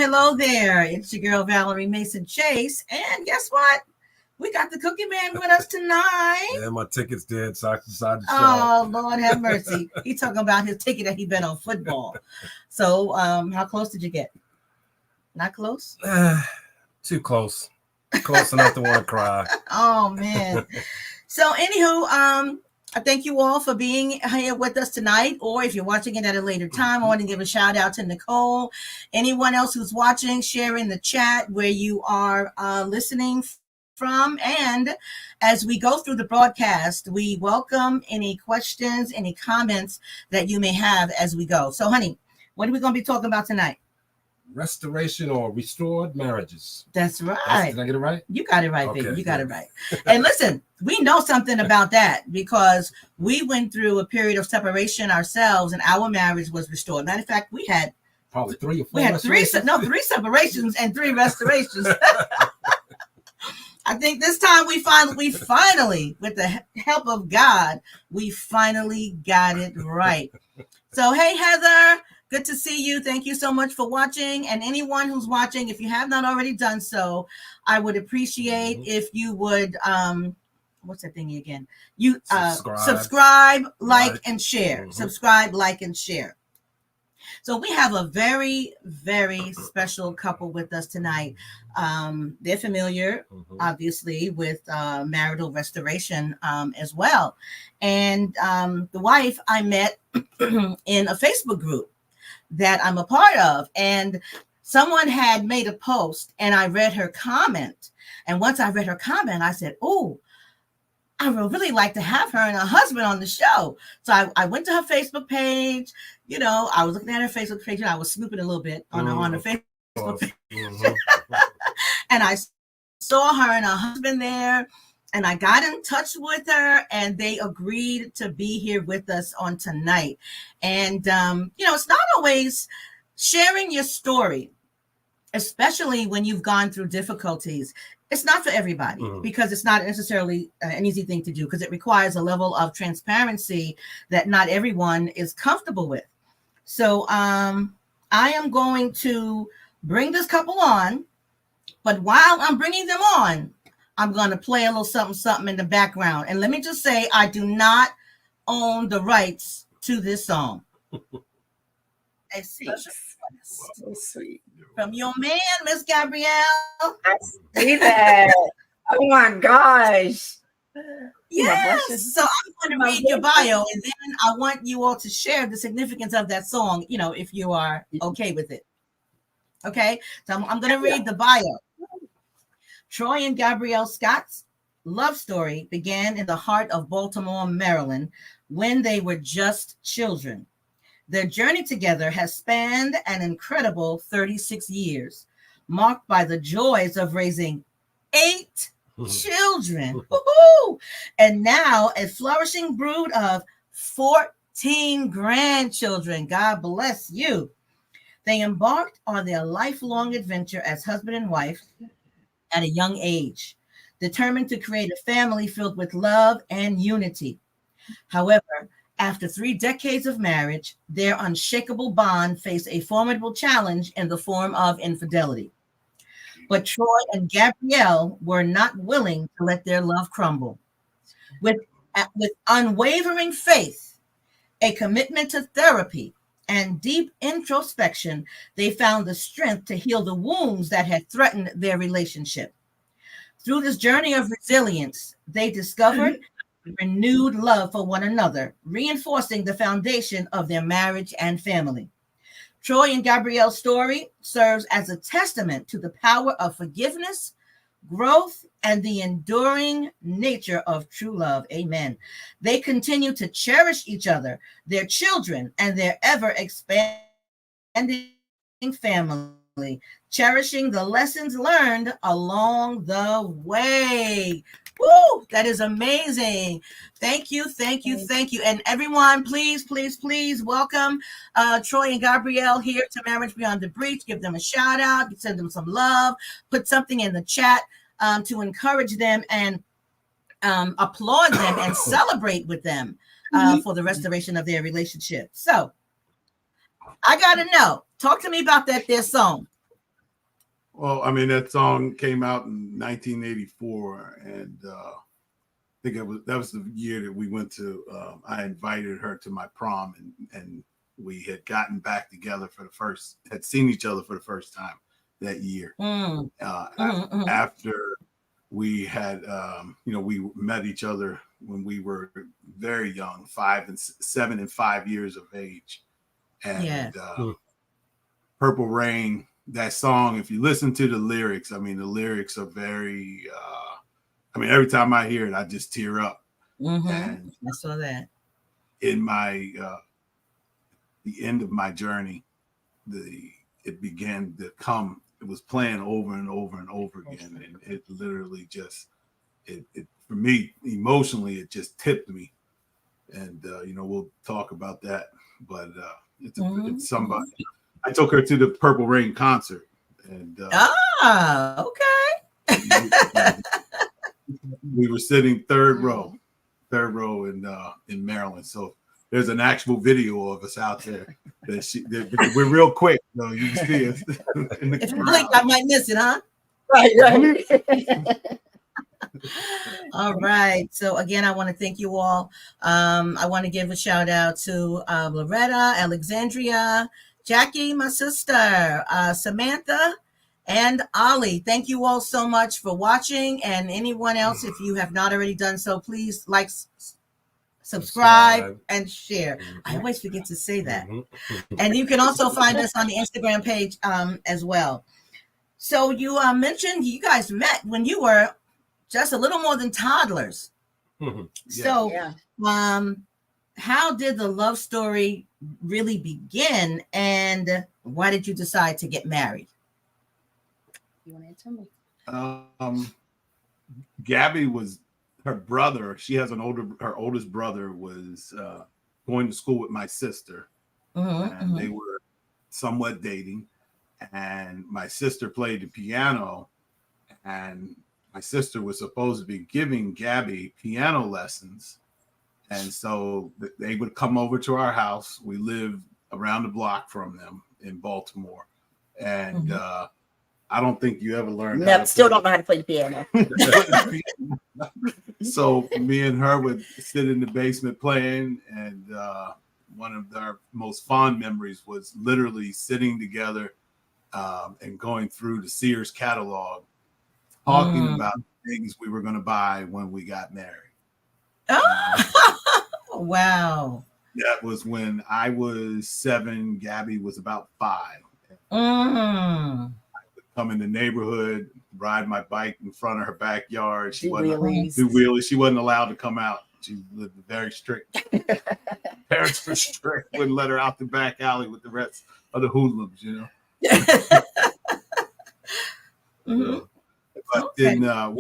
Hello there. It's your girl, Valerie Mason Chase. And guess what? We got the Cookie Man with us tonight. Yeah, my ticket's dead, so I decided to show up. Lord have mercy. He's talking about his ticket that he bet on football. So, how close did you get? Not close? Too close. Close enough to want to cry. Oh, man. So, anywho, I thank you all for being here with us tonight, or if you're watching it at a later time, I want to give a shout out to Nicole. Anyone else who's watching, share in the chat where you are listening from. And as we go through the broadcast, we welcome any questions, any comments that you may have as we go. So, honey, what are we going to be talking about tonight? Restoration or restored marriages. That's right. Did I get it right? You got it right, okay, baby. You got it right. And listen, we know something about that because we went through a period of separation ourselves, and our marriage was restored. Matter of fact, we had probably 3 or 4. We had three separations and 3 restorations. I think this time we finally, with the help of God, we finally got it right. So, hey, Heather. Good to see you. Thank you so much for watching. And anyone who's watching, if you have not already done so, I would appreciate if you would, what's that thingy again? You subscribe, like, and share. Subscribe, like, and share. So we have a very, very special couple with us tonight. They're familiar, obviously, with marital restoration as well. And the wife I met in a Facebook group that I'm a part of, and someone had made a post and I read her comment. And once I read her comment, I said, oh, I would really like to have her and her husband on the show. So I went to her Facebook page. You know, I was looking at her Facebook page and I was snooping a little bit on her Facebook page. And I saw her and her husband there, and I got in touch with her, and they agreed to be here with us on tonight. And, you know, it's not always sharing your story, especially when you've gone through difficulties. It's not for everybody because it's not necessarily an easy thing to do, because it requires a level of transparency that not everyone is comfortable with. So I am going to bring this couple on, but while I'm bringing them on, I'm going to play a little something in the background. And let me just say, I do not own the rights to this song. I see. So sweet. From your man, Miss Gabrielle. I see that. Oh my gosh. Yes. So I'm going to read your bio, and then I want you all to share the significance of that song, you know, if you are okay with it. Okay. So I'm going to read the bio. Troy and Gabrielle Scott's love story began in the heart of Baltimore, Maryland, when they were just children. Their journey together has spanned an incredible 36 years, marked by the joys of raising 8 children, and now a flourishing brood of 14 grandchildren. God bless you. They embarked on their lifelong adventure as husband and wife at a young age, determined to create a family filled with love and unity. However, After 3 decades of marriage, their unshakable bond faced a formidable challenge in the form of infidelity. But Troy and Gabrielle were not willing to let their love crumble. With unwavering faith, a commitment to therapy, and deep introspection, they found the strength to heal the wounds that had threatened their relationship. Through this journey of resilience, they discovered renewed love for one another, reinforcing the foundation of their marriage and family. Troy and Gabrielle's story serves as a testament to the power of forgiveness, growth, and the enduring nature of true love. Amen. They continue to cherish each other, their children, and their ever expanding family, cherishing the lessons learned along the way. Woo! That is amazing. Thank you, thank you, thank you. And everyone, please, please, please welcome Troy and Gabrielle here to Marriage Beyond the Breach. Give them a shout out, send them some love, put something in the chat to encourage them and applaud them and celebrate with them for the restoration of their relationship. So I got to know, talk to me about their song. Well, I mean, that song came out in 1984, and I think that was the year that we went to. I invited her to my prom, and we had gotten back together had seen each other for the first time that year. After we had, we met each other when we were very young, 7 and 5 years of age, and Purple Rain. That song, if you listen to the lyrics, I mean, the lyrics are very, every time I hear it, I just tear up. And I saw that. In my, the end of my journey, it began to come, it was playing over and over and over again. And it literally just, it for me, emotionally, it just tipped me. And, we'll talk about that, but it's somebody. I took her to the Purple Rain concert, and okay. We were sitting third row in Maryland. So there's an actual video of us out there. We're real quick, though. You can see us. If you blink, I might miss it, huh? Right. All right. So again, I want to thank you all. I want to give a shout out to Loretta, Alexandria, Jackie, my sister, Samantha, and Ollie. Thank you all so much for watching. And anyone else, if you have not already done so, please like, subscribe, and share. I always forget to say that. And you can also find us on the Instagram page as well. So you mentioned you guys met when you were just a little more than toddlers. So how did the love story really begin, and why did you decide to get married? You want to answer me? Gabby was her brother. She has her oldest brother was going to school with my sister, and they were somewhat dating. And my sister played the piano, and my sister was supposed to be giving Gabby piano lessons. And so they would come over to our house. We lived around the block from them in Baltimore. And I don't think you ever learned. No, still don't know how to play the piano. So me and her would sit in the basement playing. And one of our most fond memories was literally sitting together and going through the Sears catalog, talking about things we were going to buy when we got married. Wow. That was when I was 7. Gabby was about 5. Mm-hmm. I would come in the neighborhood, ride my bike in front of her backyard. She Do wasn't wheelies. do wheelies. She wasn't allowed to come out. She lived very strict. Parents were strict. Wouldn't let her out the back alley with the rest of the hoodlums, you know. But then I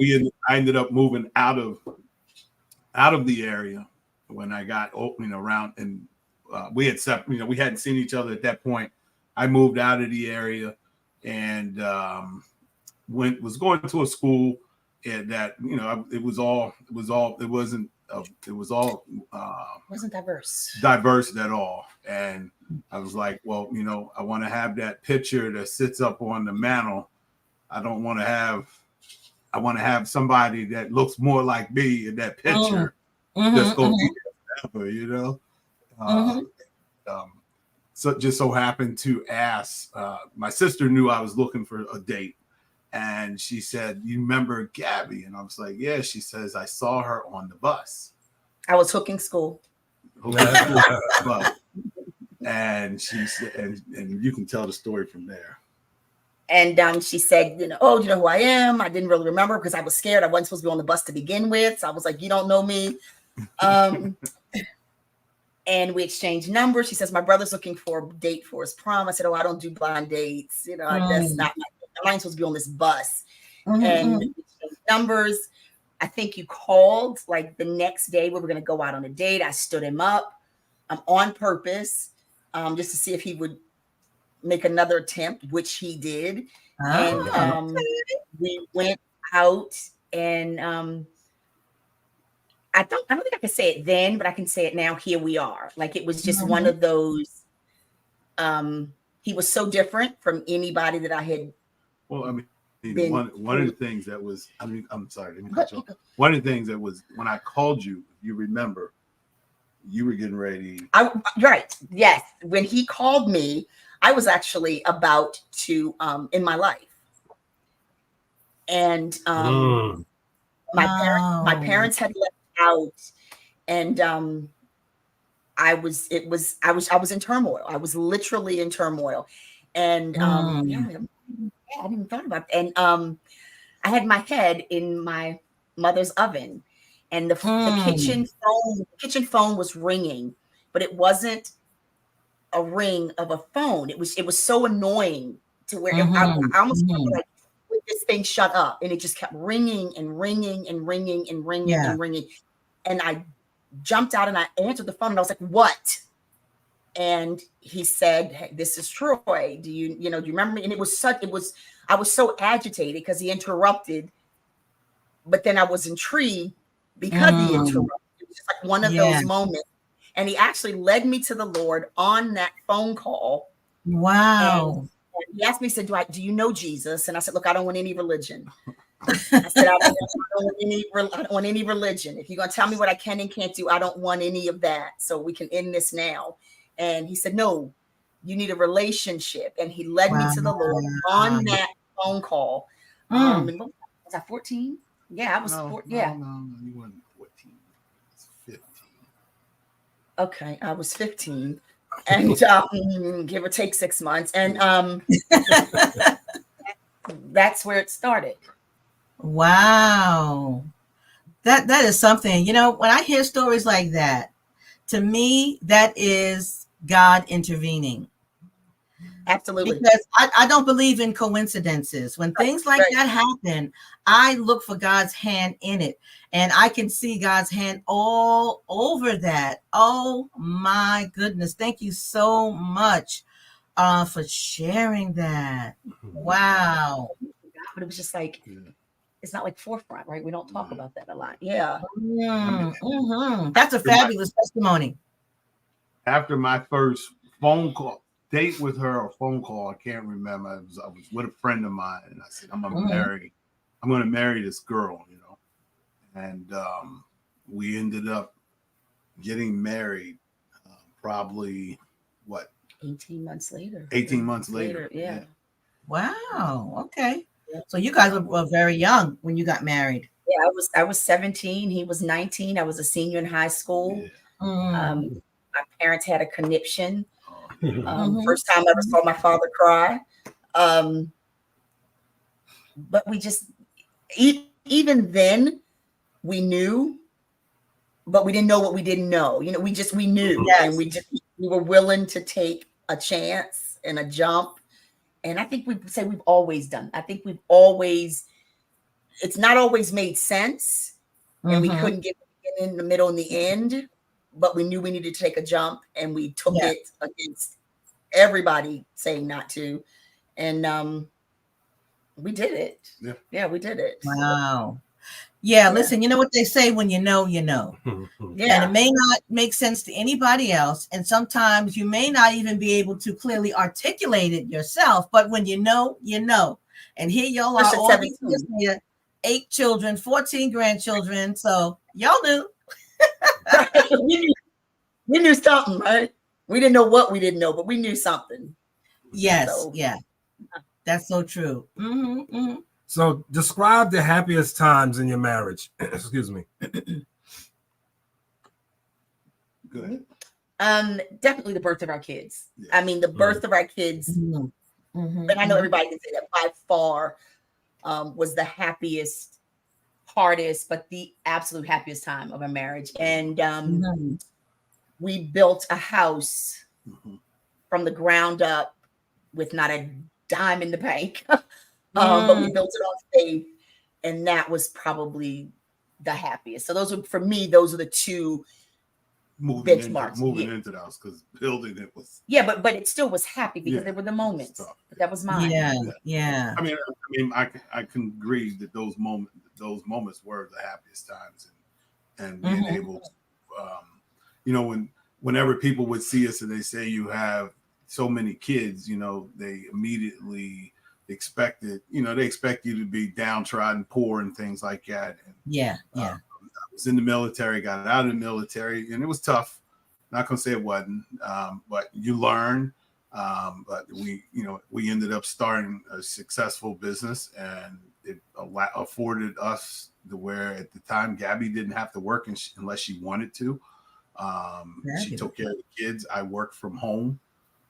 ended up moving out of the area when I got around, and we hadn't seen each other at that point. I moved out of the area and was going to a school, and that it wasn't it was all wasn't diverse at all. And I was like, well, you know, I want to have that picture that sits up on the mantle. I want to have somebody that looks more like me in that picture. That's going to be there forever, you know. So just so happened to ask, my sister knew I was looking for a date, and she said, "You remember Gabby?" And I was like, "Yeah." She says, "I saw her on the bus." I was hooking school. And she said, and you can tell the story from there. And she said, you know, "Oh, you know who I am?" I didn't really remember because I was scared. I wasn't supposed to be on the bus to begin with. So I was like, "You don't know me." And we exchanged numbers. She says, "My brother's looking for a date for his prom." I said, "Oh, I don't do blind dates. You know, that's not I'm supposed to be on this bus." And we exchanged numbers. I think you called like the next day we were going to go out on a date. I stood him up on purpose just to see if he would make another attempt, which he did. And we went out, and I don't think I can say it then, but I can say it now. Here we are. Like, it was just one of those. He was so different from anybody that I had. Well, I mean, one of the things that was, I mean, I'm sorry, let me cut you off. One of the things that was when I called you, you remember, you were getting ready. Right. Yes. When he called me, I was actually about to end my life. And my parents had left out, and I was in turmoil. I was literally in turmoil. And I hadn't even thought about it. And I had my head in my mother's oven, and the kitchen phone was ringing, but it wasn't a ring of a phone. It was so annoying to where I almost felt like, this thing shut up, and it just kept ringing and ringing and ringing and ringing and ringing. And I jumped out and I answered the phone, and I was like, "What?" And he said, "Hey, this is Troy. Do you remember me?" And I was so agitated because he interrupted, but then I was intrigued because he interrupted. It was just like one of those moments. And he actually led me to the Lord on that phone call. Wow. And he asked me, he said, do you know Jesus? And I said, "Look, I don't want any religion." I said, I don't want any religion. If you're going to tell me what I can and can't do, I don't want any of that. So we can end this now. And he said, "No, you need a relationship." And he led me to the Lord on that phone call. And was I 14? Yeah, I was 14. Yeah. No, you weren't 14. I was 15. Okay, I was 15. And give or take 6 months. And that's where it started. Wow. That is something. You know, when I hear stories like that, to me, that is God intervening. Absolutely. Because I don't believe in coincidences. When things like that happen, I look for God's hand in it. And I can see God's hand all over that. Oh my goodness. Thank you so much for sharing that. Wow. But it was just like, it's not like forefront, right? We don't talk about that a lot. Yeah. That's a fabulous testimony. After my first phone call, date with her, or phone call, I can't remember. I was with a friend of mine, and I said, I'm going to marry this girl, you know. And we ended up getting married probably 18 months later. 18 months later. Yeah. Wow. Okay. So you guys were very young when you got married. Yeah, I was 17. He was 19. I was a senior in high school. My parents had a conniption. First time I ever saw my father cry. But we just, even then, we knew, but we didn't know what we didn't know. You know, we knew, and we were willing to take a chance and a jump. And I think we've always done. I think it's not always made sense, and we couldn't get in the middle and the end, but we knew we needed to take a jump, and we took it against everybody saying not to. And we did it. Yeah, we did it. Wow. Yeah, listen, you know what they say, when you know, you know. Yeah. And it may not make sense to anybody else. And sometimes you may not even be able to clearly articulate it yourself. But when you know, you know. And here y'all are, all these years later, 8 children, 14 grandchildren. So y'all knew. we knew something, right? We didn't know what we didn't know, but we knew something. Yes, yeah. That's so true. So describe the happiest times in your marriage. Excuse me. Good. Definitely the birth of our kids. Yeah. I mean, the birth of our kids, and I know everybody can say that, by far was the happiest, hardest, but the absolute happiest time of our marriage. And we built a house from the ground up with not a dime in the bank, but we built it on faith, and that was probably the happiest. So those were, for me, those are the two benchmarks. Moving into the house, because building it was, but it still was happy because there were the moments. But that was mine. Yeah. I mean, I can agree that those moments were the happiest times, and being able to, whenever people would see us and they say you have so many kids, they immediately expect you to be downtrodden, poor, and things like that. And, I was in the military, got out of the military, and it was tough. Not gonna say it wasn't, but you learn. But we ended up starting a successful business, and it afforded us to where at the time Gabby didn't have to work unless she wanted to. She took care of the kids. I worked from home.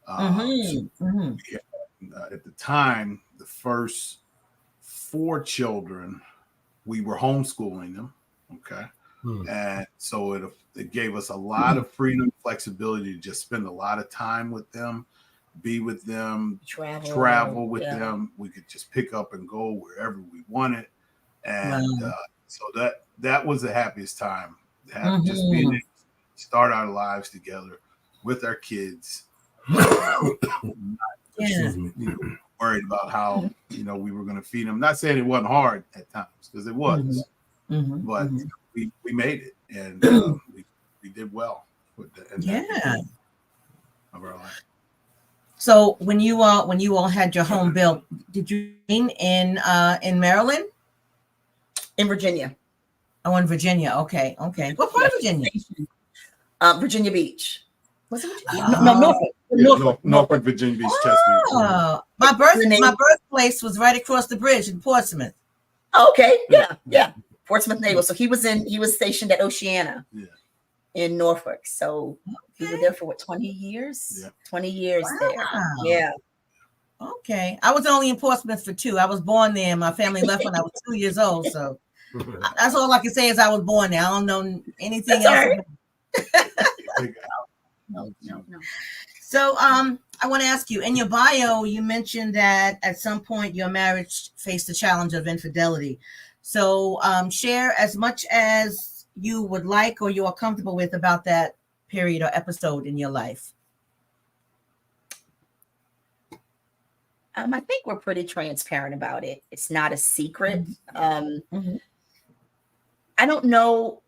At the time, the first 4 children, we were homeschooling them. Okay. And so it gave us a lot of freedom, flexibility to just spend a lot of time with them, be with them, travel with them. We could just pick up and go wherever we wanted. And so that was the happiest time. Just being able to start our lives together with our kids. Worried about how we were going to feed them. Not saying it wasn't hard at times, because it was, but we made it, and we did well with that. Of our life. So when you all had your home built, did you in Maryland? In Virginia. Oh, in Virginia. Okay. What part of Virginia? Virginia Beach. Was it Norfolk, Virginia Beach, Chesapeake. My birthplace was right across the bridge in Portsmouth. Okay, yeah. Portsmouth Naval. So he was stationed at Oceana in Norfolk. So he was there for 20 years? Yeah. 20 years there. Yeah. Okay. I was only in Portsmouth for 2. I was born there, and my family left when I was 2 years old. So that's all I can say is I was born there. I don't know anything else. No. So I want to ask you, in your bio, you mentioned that at some point your marriage faced the challenge of infidelity. So share as much as you would like or you are comfortable with about that period or episode in your life. I think we're pretty transparent about it. It's not a secret. I don't know.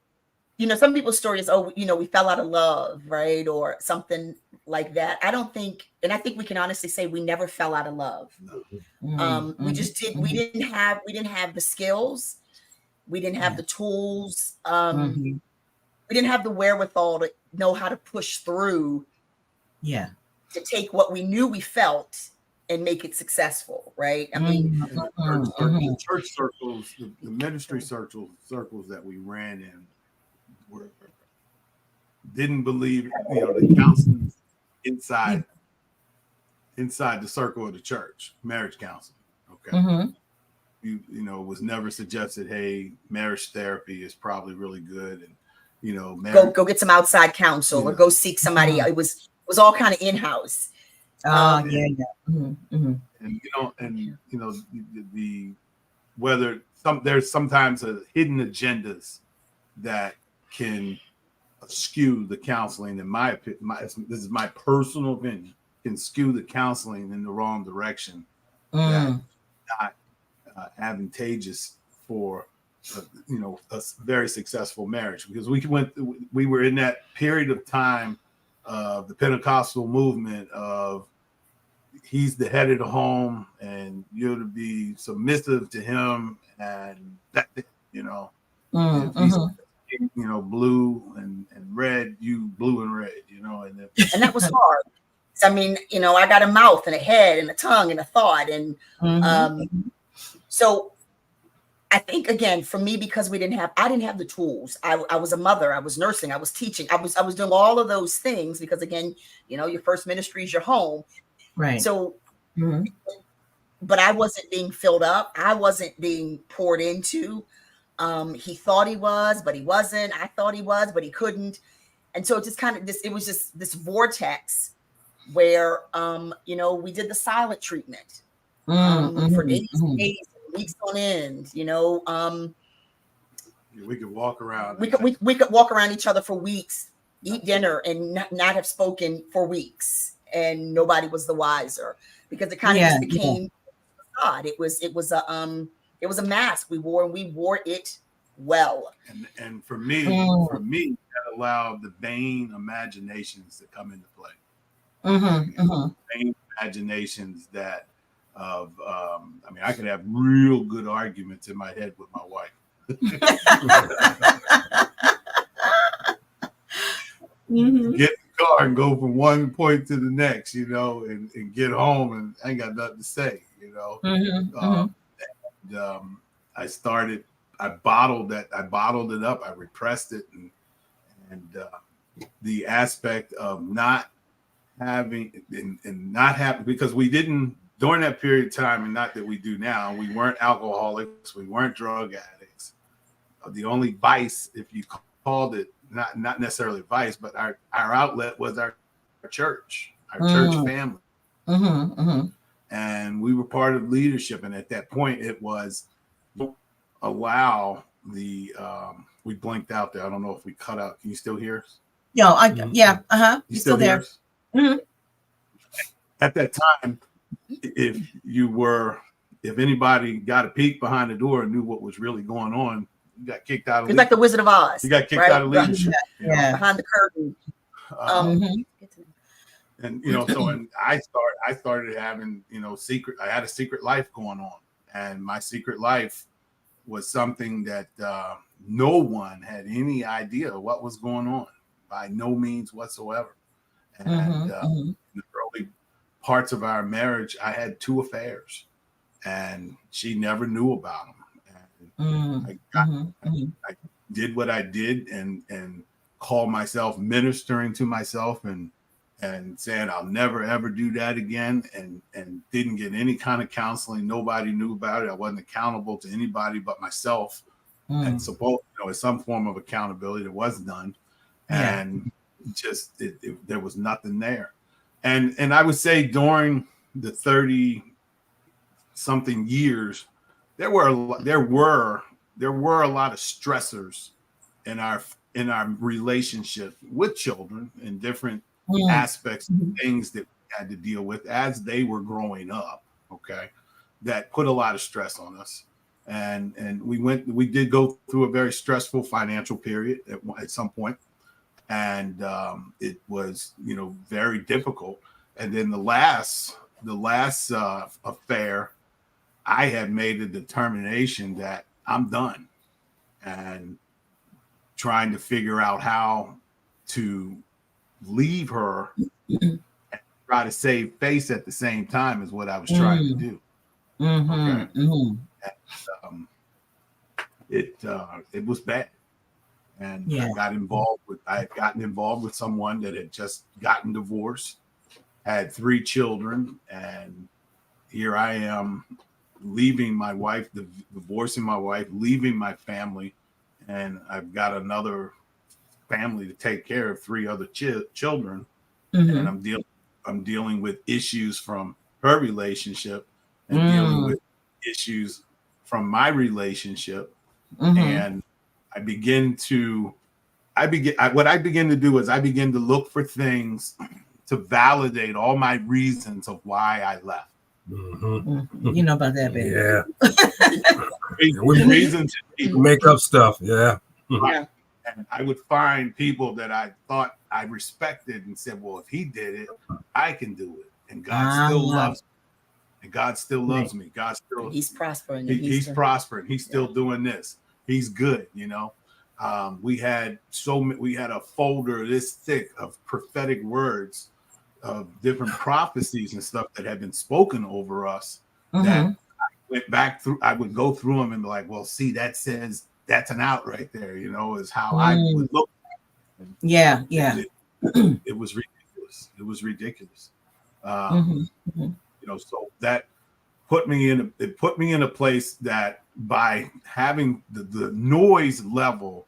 Some people's stories, we fell out of love, right? Or something like that. I don't think, and I think we can honestly say we never fell out of love. We just didn't, we didn't have the skills. We didn't have the tools. We didn't have the wherewithal to know how to push through. Yeah. To take what we knew we felt and make it successful, right? I mean, the church circles, the ministry circles that we ran in, didn't believe the counseling inside the circle of the church, marriage counseling. Okay. It was never suggested, hey, marriage therapy is probably really good, and go get some outside counsel or go seek somebody. It was all kind of in-house. And there's sometimes hidden agendas that can skew the counseling. In my opinion, this is my personal opinion, can skew the counseling in the wrong direction. That's not advantageous for a very successful marriage, because we were in that period of time of the Pentecostal movement of he's the head of the home and you're to be submissive to him, and that, if he's blue and red, you blue and red, and that was hard. I mean, I got a mouth and a head and a tongue and a thought, and so I think, again, for me, because I didn't have the tools. I was a mother, I was nursing, I was teaching, I was doing all of those things, because again, your first ministry is your home, right? So, but I wasn't being filled up, I wasn't being poured into. He thought he was, but he wasn't. I thought he was, but he couldn't. And so it just kind of it was just this vortex where we did the silent treatment for days and days, weeks on end. We could walk around. We could walk around each other for weeks, eat dinner, and not have spoken for weeks, and nobody was the wiser, because it kind of just became God. It was a mask we wore, and we wore it well. And for me, that allowed the vain imaginations to come into play. Vain imaginations that I could have real good arguments in my head with my wife. Get in the car and go from one point to the next, and get home and I ain't got nothing to say, I bottled it up, I repressed it, and the aspect of not having, because we didn't, during that period of time, and not that we do now, we weren't alcoholics, we weren't drug addicts. The only vice, if you called it, not necessarily vice, but our outlet was our church, our church family. And we were part of leadership. And at that point, it was allow the, we blinked out there. I don't know if we cut out. Can you still hear us? Yeah. You still there? At that time, if anybody got a peek behind the door and knew what was really going on, you got kicked out of it's like the Wizard of Oz. You got kicked out of leadership. Behind the curtain. And so I started having I had a secret life going on, and my secret life was something that no one had any idea what was going on, by no means whatsoever. And in the early parts of our marriage, I had 2 affairs, and she never knew about them. And I did what I did, and called myself ministering to myself, and saying I'll never ever do that again, and didn't get any kind of counseling. Nobody knew about it. I wasn't accountable to anybody but myself, and as some form of accountability, there was none, and just there was nothing there. And I would say during the 30 something years, there were a lot of stressors in our relationship with children, and different aspects of things that we had to deal with as they were growing up, that put a lot of stress on us. And we did go through a very stressful financial period at some point, and it was very difficult. And then the last affair, I had made a determination that I'm done, and trying to figure out how to leave her and try to save face at the same time is what I was trying to do. It was bad, and I had gotten involved with someone that had just gotten divorced, had 3 children, and here I am leaving my wife, divorcing my wife, leaving my family, and I've got another family to take care of, 3 other children, and I'm dealing with issues from her relationship, and dealing with issues from my relationship, and what I begin to do is I begin to look for things to validate all my reasons of why I left. Mm-hmm. You know about that, baby. Yeah. Reason to Make up stuff. Yeah. Yeah. And I would find people that I thought I respected and said, well, if he did it, I can do it. And God still loves me. And God still loves me. God still, he's prospering. He's prospering. He's still doing this. He's good, you know. We had a folder this thick of prophetic words of different prophecies and stuff that had been spoken over us that I went back through. I would go through them and be like, well, see, that says that's an out right there, you know, is how I would look. Yeah. It was ridiculous. It was ridiculous. You know, so that put me in a place that by having the noise level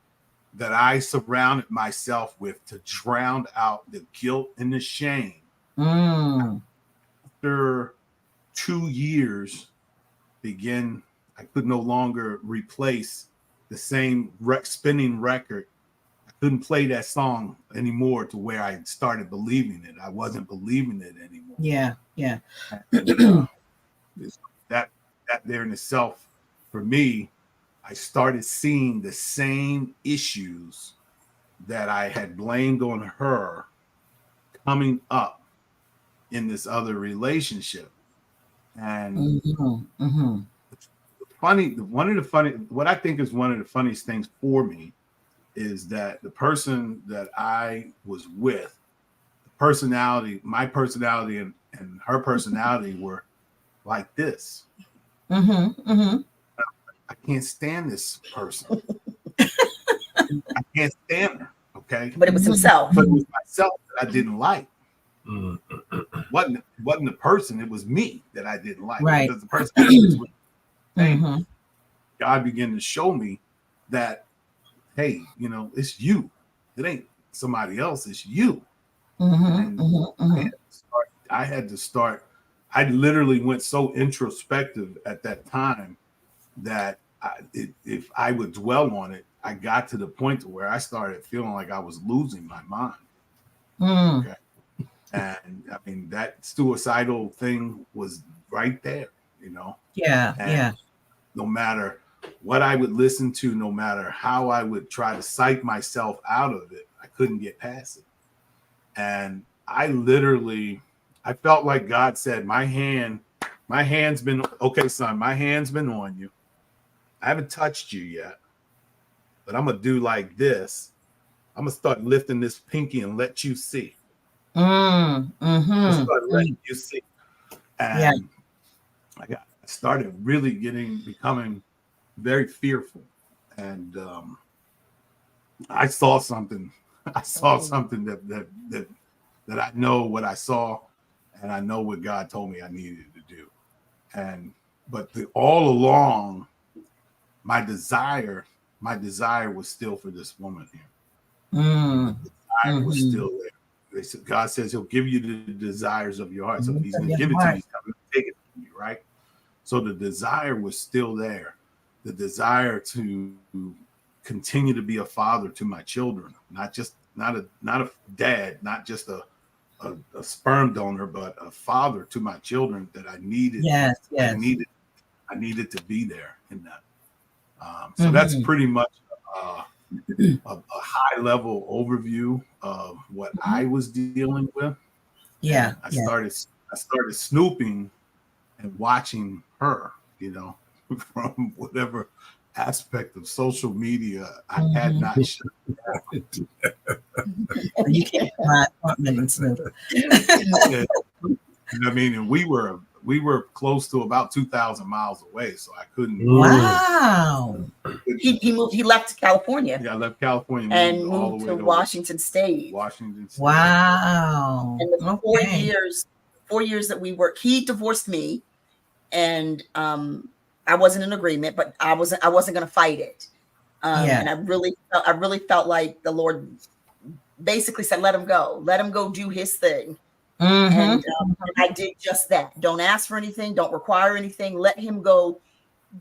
that I surrounded myself with to drown out the guilt and the shame. After 2 years, I could no longer replace the same spinning record. I couldn't play that song anymore to where I started believing it. I wasn't believing it anymore. Yeah. And, that there in itself, for me, I started seeing the same issues that I had blamed on her coming up in this other relationship. And what I think is one of the funniest things for me is that the person that I was with, my personality and her personality were like this. I can't stand this person. I can't stand her. Okay. But it was himself. But it was myself that I didn't like. Wasn't the person, it was me that I didn't like. Right. Because the person was God began to show me that, hey, you know, it's you. It ain't somebody else, it's you. I had to start. I literally went so introspective at that time that if I would dwell on it, I got to the point to where I started feeling like I was losing my mind. Okay. And I mean, that suicidal thing was right there, you know? Yeah. No matter what I would listen to, no matter how I would try to psych myself out of it, I couldn't get past it. And I felt like God said, my hand's been, okay, son, my hand's been on you. I haven't touched you yet, but I'm going to do like this. I'm going to start lifting this pinky and let you see. Start letting you see. And I started really becoming very fearful. And I saw something. I saw something that I know what I saw, and I know what God told me I needed to do. But all along, my desire was still for this woman here. The desire was still there. God says He'll give you the desires of your heart. So if He's going to give it to you, He's going to take it from you, right? So the desire was still there. The desire to continue to be a father to my children, not a dad, not just a sperm donor, but a father to my children that I needed. Yes. I needed to be there in that. So that's pretty much a high level overview of what I was dealing with. Yeah. I started snooping and watching her, you know, from whatever aspect of social media I had not shut down. You can't my apartment and snoop. I mean, and we were close to about 2,000 miles away, so I couldn't. Wow. He left California. Yeah, I left California and all moved the way to Washington State. Wow. And the 4 years that we worked, he divorced me, and I wasn't in agreement, but I wasn't going to fight it. And I really felt like the Lord basically said, let him go do his thing. And I did just that. Don't ask for anything. Don't require anything. Let him go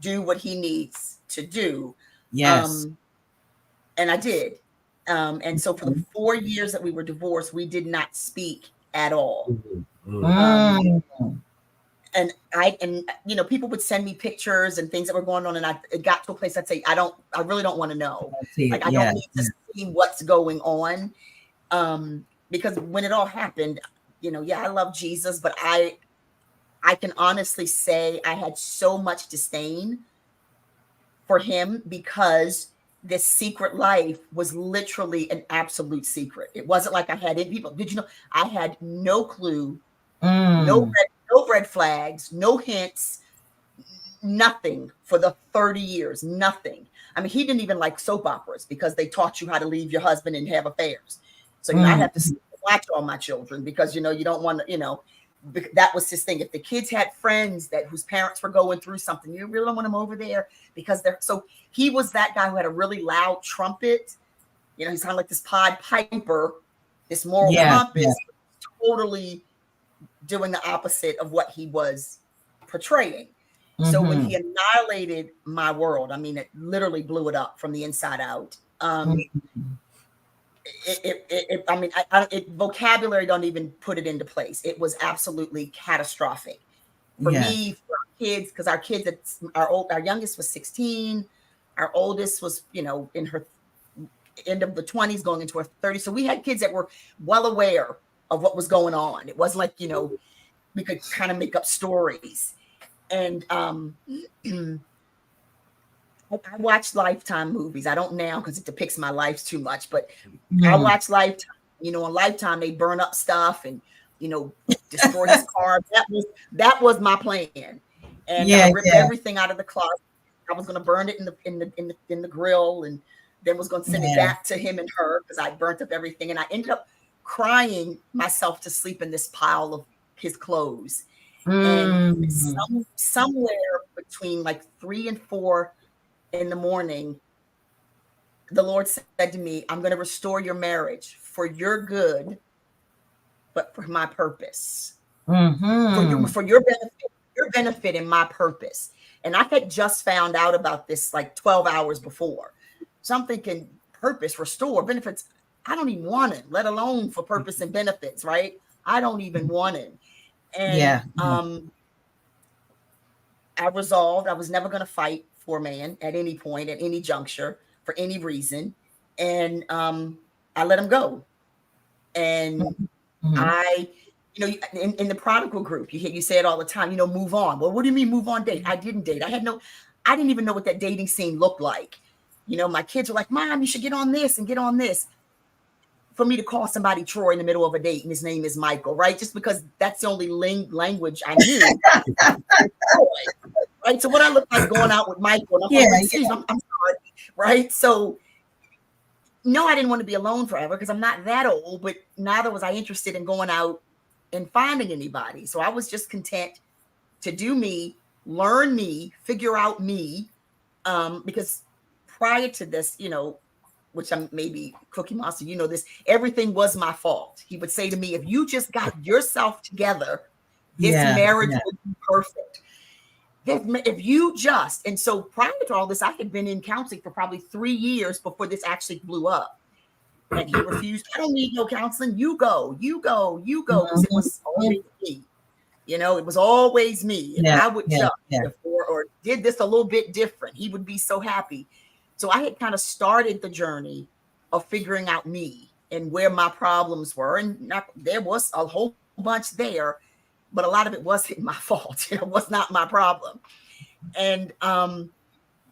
do what he needs to do. Yes. And I did. And so for the 4 years that we were divorced, we did not speak at all. and people would send me pictures and things that were going on, and it got to a place I'd say, I really don't want to know. Like, I don't need to see what's going on. Because when it all happened, I love Jesus, but I can honestly say I had so much disdain for him because this secret life was literally an absolute secret. It wasn't like I had any people. Did you know I had no clue, no red flags, no hints, nothing for the 30 years, nothing. I mean, he didn't even like soap operas because they taught you how to leave your husband and have affairs. So, I have to watch all my children because, you don't want to, that was his thing. If the kids had friends whose parents were going through something, you really don't want them over there because so he was that guy who had a really loud trumpet. He's kind of like this Pied Piper, this moral compass, totally doing the opposite of what he was portraying. So when he annihilated my world, I mean, it literally blew it up from the inside out. Vocabulary don't even put it into place. It was absolutely catastrophic for me, for our kids, because our kids, our youngest was 16, our oldest was, in her end of the 20s, going into her 30s. So we had kids that were well aware of what was going on. It wasn't like, we could kind of make up stories. And I watch Lifetime movies. I don't now because it depicts my life too much, but I watch Lifetime. On Lifetime, they burn up stuff and, destroy his car. That was my plan. And I ripped everything out of the closet. I was going to burn it in the grill, and then was going to send it back to him and her because I burnt up everything. And I ended up crying myself to sleep in this pile of his clothes. And somewhere between like 3 and 4 in the morning, the Lord said to me, I'm going to restore your marriage for your good, but for my purpose, for your benefit and my purpose. And I had just found out about this like 12 hours before. So I'm thinking, purpose, restore, benefits. I don't even want it, let alone for purpose and benefits, right? I don't even want it. And I resolved I was never going to fight for a man at any point, at any juncture, for any reason. And I let him go. And I, in the prodigal group, you say it all the time, move on. Well, what do you mean move on, date? I didn't date. I didn't even know what that dating scene looked like. My kids were like, Mom, you should get on this and get on this. For me to call somebody Troy in the middle of a date and his name is Michael, right? Just because that's the only language I knew. Right? So what I look like going out with Michael, and I'm sorry, right? So no, I didn't want to be alone forever because I'm not that old, but neither was I interested in going out and finding anybody. So I was just content to do me, learn me, figure out me, because prior to this, which I'm maybe Cookie Monster, this, everything was my fault. He would say to me, if you just got yourself together, this marriage would be perfect. If you just, and so prior to all this, I had been in counseling for probably 3 years before this actually blew up. And he refused. I don't need no counseling. You go. Because it was always me. It was always me. And I would jump or did this a little bit different. He would be so happy. So I had kind of started the journey of figuring out me and where my problems were. And there was a whole bunch there, but a lot of it wasn't my fault. It was not my problem. And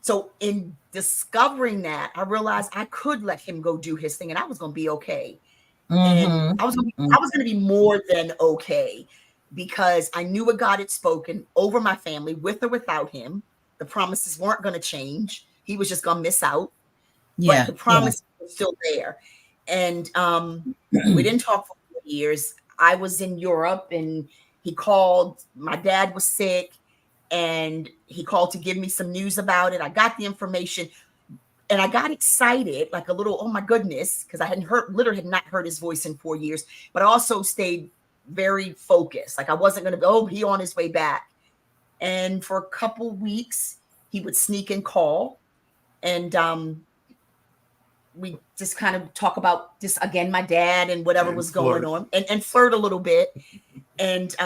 so in discovering that, I realized I could let him go do his thing and I was going to be okay. And I was going to be more than okay because I knew what God had spoken over my family with or without him. The promises weren't going to change. He was just going to miss out. But the promise was still there. And we didn't talk for 4 years. I was in Europe and he called. My dad was sick and he called to give me some news about it. I got the information and I got excited, like a little, oh my goodness, because I literally had not heard his voice in 4 years, but I also stayed very focused. Like I wasn't going to go, he on his way back. And for a couple weeks, he would sneak and call. And we just kind of talk about just, again, my dad and whatever was going on and flirt a little bit. And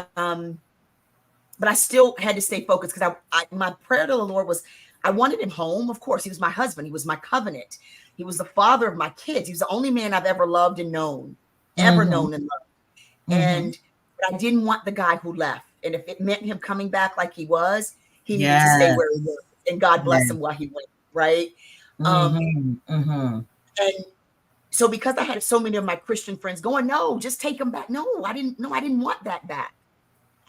but I still had to stay focused because my prayer to the Lord was, I wanted him home. Of course, he was my husband. He was my covenant. He was the father of my kids. He was the only man I've ever loved and known, ever known and loved. And but I didn't want the guy who left. And if it meant him coming back like he was, he needed to stay where he was. And God bless him while he went, right? And so because I had so many of my Christian friends going, no, just take him back. No, I didn't want that back.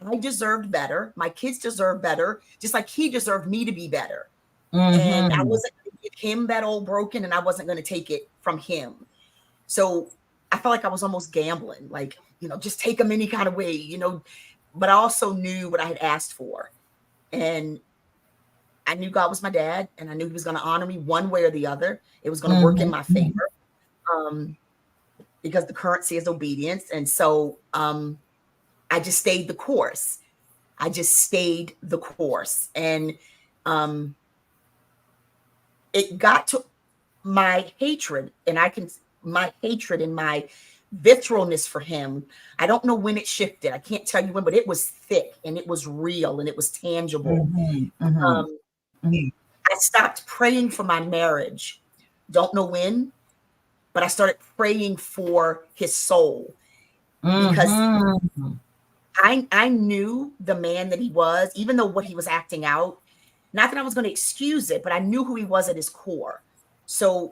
I deserved better. My kids deserve better, just like he deserved me to be better. And I wasn't going to give him that old broken, and I wasn't going to take it from him. So I felt like I was almost gambling, like, just take him any kind of way, but I also knew what I had asked for. And I knew God was my dad, and I knew he was going to honor me one way or the other. It was going to work in my favor, because the currency is obedience. And so I just stayed the course. And it got to my hatred, and my hatred and my visceralness for him. I don't know when it shifted. I can't tell you when, but it was thick and it was real and it was tangible. I stopped praying for my marriage. Don't know when, but I started praying for his soul, because I knew the man that he was, even though what he was acting out, not that I was going to excuse it, but I knew who he was at his core. So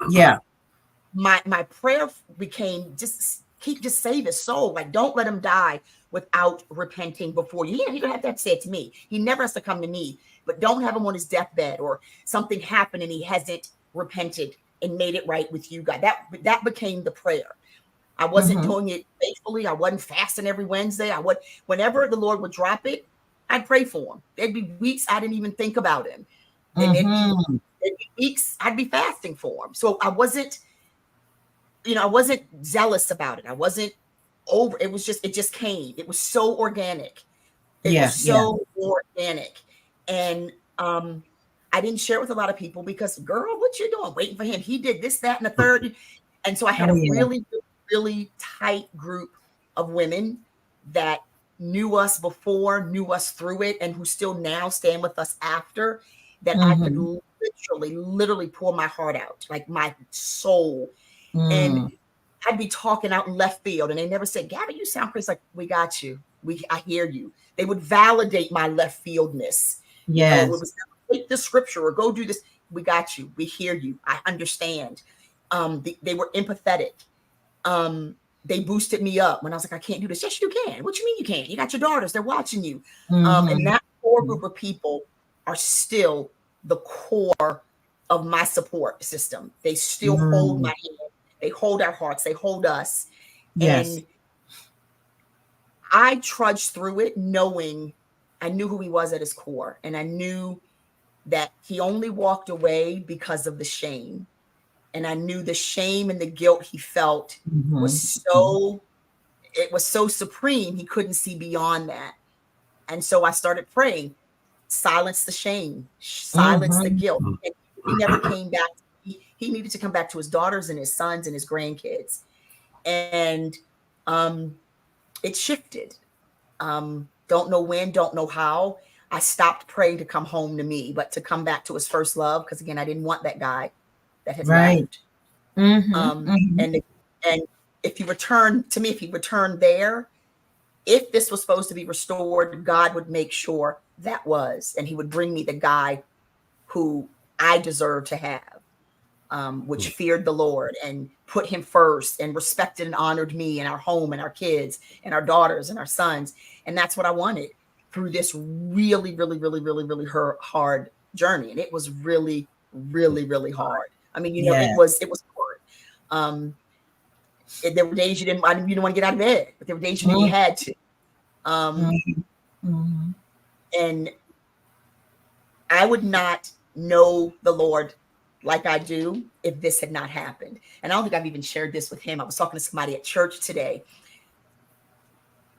my prayer became just save his soul. Like, don't let him die without repenting before you. He don't have to say it to me. He never has to come to me, but don't have him on his deathbed or something happen and he hasn't repented and made it right with you, God. That became the prayer. I wasn't doing it faithfully. I wasn't fasting every Wednesday. Whenever the Lord would drop it, I'd pray for him. There'd be weeks I didn't even think about him. And there'd be weeks I'd be fasting for him. So I wasn't zealous about it. I wasn't over. It just came. It was so organic. It was so organic. And I didn't share it with a lot of people because, girl, what you doing? Waiting for him. He did this, that, and the third. And so I had a really, really tight group of women that knew us before, knew us through it, and who still now stand with us after, that I could literally pour my heart out, like my soul. And I'd be talking out in left field and they never said, Gabby, you sound crazy. Like, we got you. I hear you. They would validate my left fieldness. It was, take the scripture or go do this. We got you. We hear you. I understand. They were empathetic. They boosted me up when I was like, I can't do this. Yes, you can. What you mean you can't? You got your daughters. They're watching you. And that core group of people are still the core of my support system. They still hold my hand. They hold our hearts. They hold us. And I trudged through it knowing I knew who he was at his core. And I knew that he only walked away because of the shame. And I knew the shame and the guilt he felt was so supreme, he couldn't see beyond that. And so I started praying, silence the shame, silence the guilt. And he never came back. He needed to come back to his daughters and his sons and his grandkids. And it shifted. Don't know when, don't know how. I stopped praying to come home to me, but to come back to his first love. Because again, I didn't want that guy that had left. And if he returned there, if this was supposed to be restored, God would make sure that was, and he would bring me the guy who I deserved to have, which feared the Lord and put him first and respected and honored me and our home and our kids and our daughters and our sons. And that's what I wanted through this really, really, really, really, really hard journey. And it was really, really, really hard. I mean, it was hard. There were days you didn't want to get out of bed, but there were days you knew you had to. And I would not know the Lord like I do if this had not happened. And I don't think I've even shared this with him. I was talking to somebody at church today.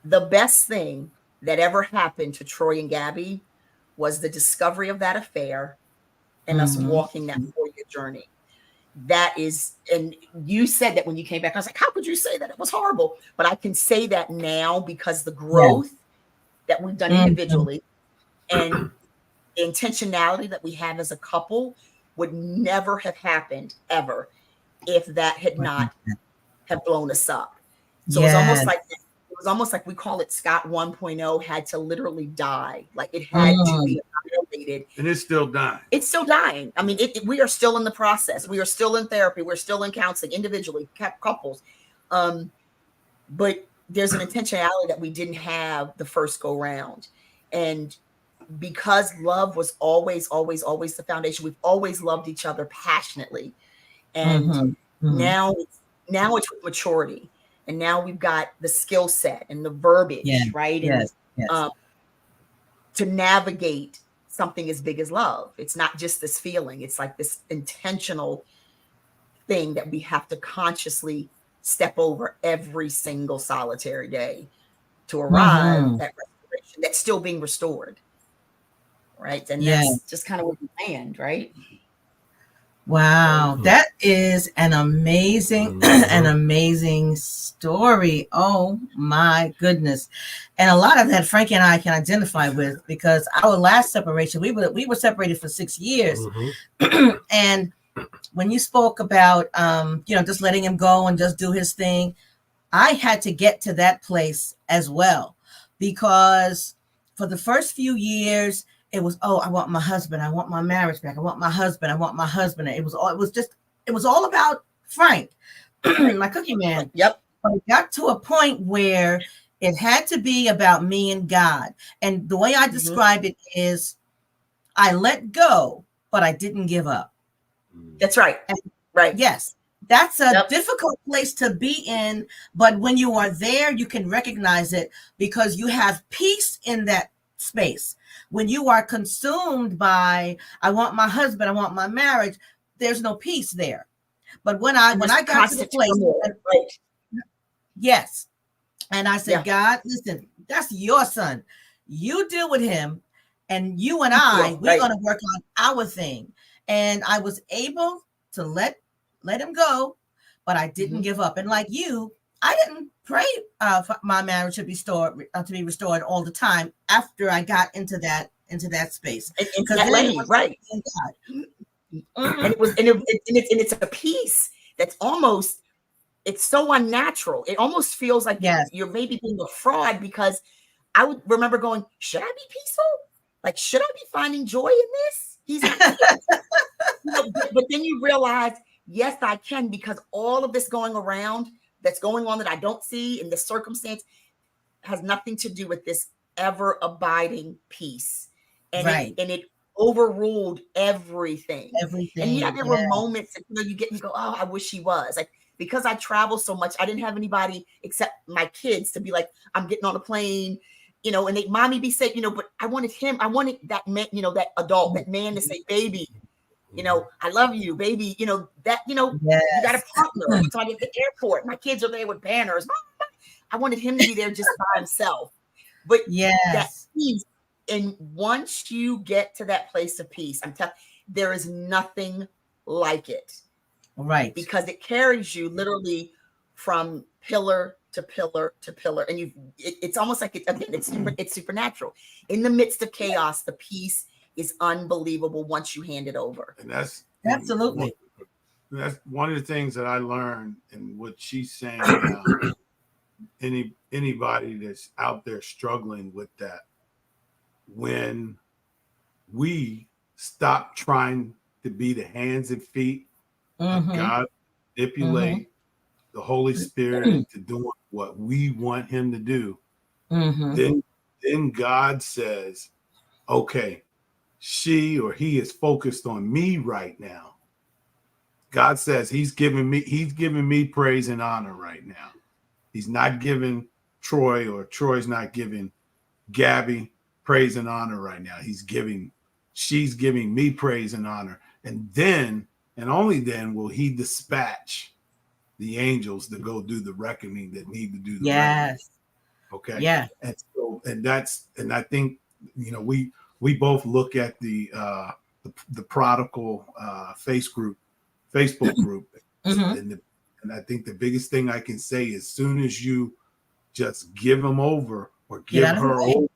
The best thing that ever happened to Troy and Gabby was the discovery of that affair and us walking that 4-year journey. That is, and you said that when you came back, I was like, how could you say that? It was horrible. But I can say that now because the growth that we've done individually And the intentionality that we have as a couple would never have happened ever if that had not have blown us up. So it's almost like we call it Scott 1.0 had to literally die. Like it had to be annihilated. And it's still dying. It's still dying. I mean, we are still in the process. We are still in therapy. We're still in counseling individually, couples. But there's an intentionality that we didn't have the first go round. And because love was always the foundation, we've always loved each other passionately. And now it's with maturity. And now we've got the skill set and the verbiage, right? Yes. To navigate something as big as love. It's not just this feeling. It's like this intentional thing that we have to consciously step over every single solitary day to arrive at restoration that's still being restored. Right. And that's just kind of where we land, right? Wow, that is an amazing story. Oh my goodness. And a lot of that Frankie and I can identify with, because our last separation, we were separated for 6 years. And when you spoke about just letting him go and just do his thing, I had to get to that place as well, because for the first few years it was, I want my husband. I want my marriage back. I want my husband. I want my husband. It was all about Frank, my cookie man. Yep. But it got to a point where it had to be about me and God. And the way I describe it is, I let go, but I didn't give up. That's right. Right. Yes. That's a difficult place to be in. But when you are there, you can recognize it because you have peace in that space. When you are consumed by, I want my husband, I want my marriage, there's no peace there. But when I got to the place, yes, and I said, God, listen, that's your son. You deal with him, and you and we're going to work on our thing. And I was able to let him go, but I didn't give up. And like you, I didn't pray for my marriage to be restored all the time after I got into that space. Into that lane, right? And it's a piece that's almost, it's so unnatural. It almost feels like you're maybe being a fraud, because I would remember going, should I be peaceful? Like, should I be finding joy in this? He's but then you realize, yes, I can, because all of this that's going on that I don't see in this circumstance has nothing to do with this ever abiding peace. And it overruled everything. And there were moments that you go, oh, I wish he was. Like, because I travel so much, I didn't have anybody except my kids to be like, I'm getting on a plane, and they, mommy, be safe, but I wanted that man, that adult, that man to say, baby, I love you, baby, you got a partner, somebody at the airport. My kids are there with banners. I wanted him to be there just by himself. But that peace, and once you get to that place of peace, I'm telling you, there is nothing like it. Right. Because it carries you literally from pillar to pillar to pillar. And it's almost like it's supernatural. In the midst of chaos, the peace is unbelievable once you hand it over. And that's absolutely. That's one of the things that I learned, and what she's saying now. Anybody that's out there struggling with that, when we stop trying to be the hands and feet of God, manipulate the Holy Spirit into doing what we want him to do, then God says, okay, she or he is focused on me right now. God says he's giving me praise and honor right now. He's not giving Troy, or Troy's not giving Gabby praise and honor right now. She's giving me praise and honor. And then, and only then, will he dispatch the angels to go do the reckoning that need to do the reckoning. Okay. Yeah. And I think, we both look at the prodigal Facebook group. And I think the biggest thing I can say, as soon as you just give him over or give her over,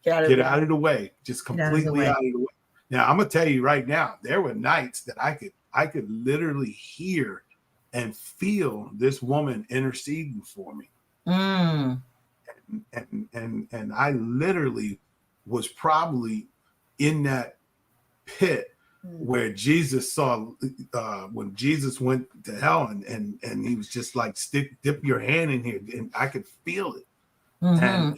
Get out of the way. Just completely out of the way. Now, I'm gonna tell you right now, there were nights that I could literally hear and feel this woman interceding for me. And I literally was probably in that pit where Jesus saw when Jesus went to hell and he was just like, dip your hand in here, and I could feel it. And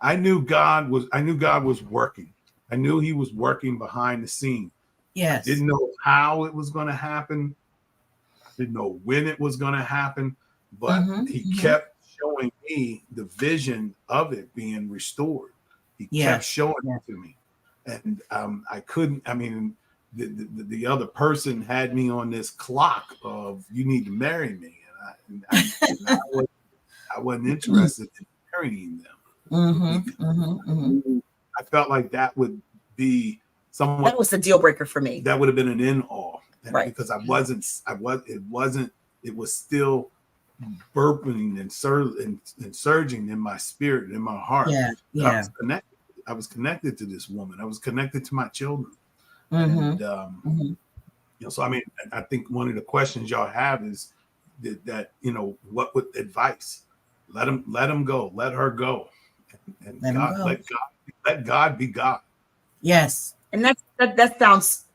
I knew God was working. I knew he was working behind the scene. Yes. I didn't know how it was going to happen. I didn't know when it was going to happen, but he kept showing me the vision of it being restored. He kept showing it to me. And I couldn't, I mean, the other person had me on this clock of, you need to marry me. And I wasn't interested in marrying them. I felt like that would be somewhat. That was the deal breaker for me. That would have been an end all. Right. Because it was still burping and surging in my spirit, in my heart. Yeah. I was connected to this woman. I was connected to my children. And so I mean, I think one of the questions y'all have is that what would advice? Let him go, let her go, and let God be God. Yes. And that sounds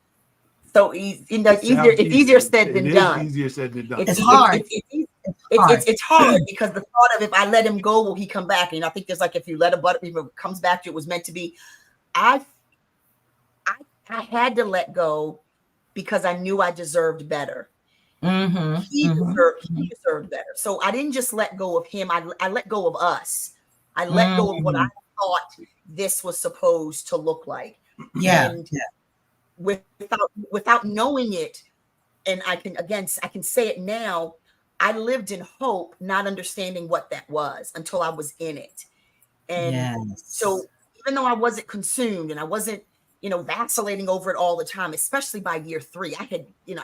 so easy. It's easier said than done. Easier said than done. It's hard. It's hard because the thought of, if I let him go, will he come back? And I think there's like, if you let a butterfly comes back to, it was meant to be. I had to let go because I knew I deserved better. He deserved better. So I didn't just let go of him. I let go of us. I let go of what I thought this was supposed to look like. And without knowing it, and I can say it now, I lived in hope, not understanding what that was until I was in it. And so even though I wasn't consumed and I wasn't, vacillating over it all the time, especially by year 3,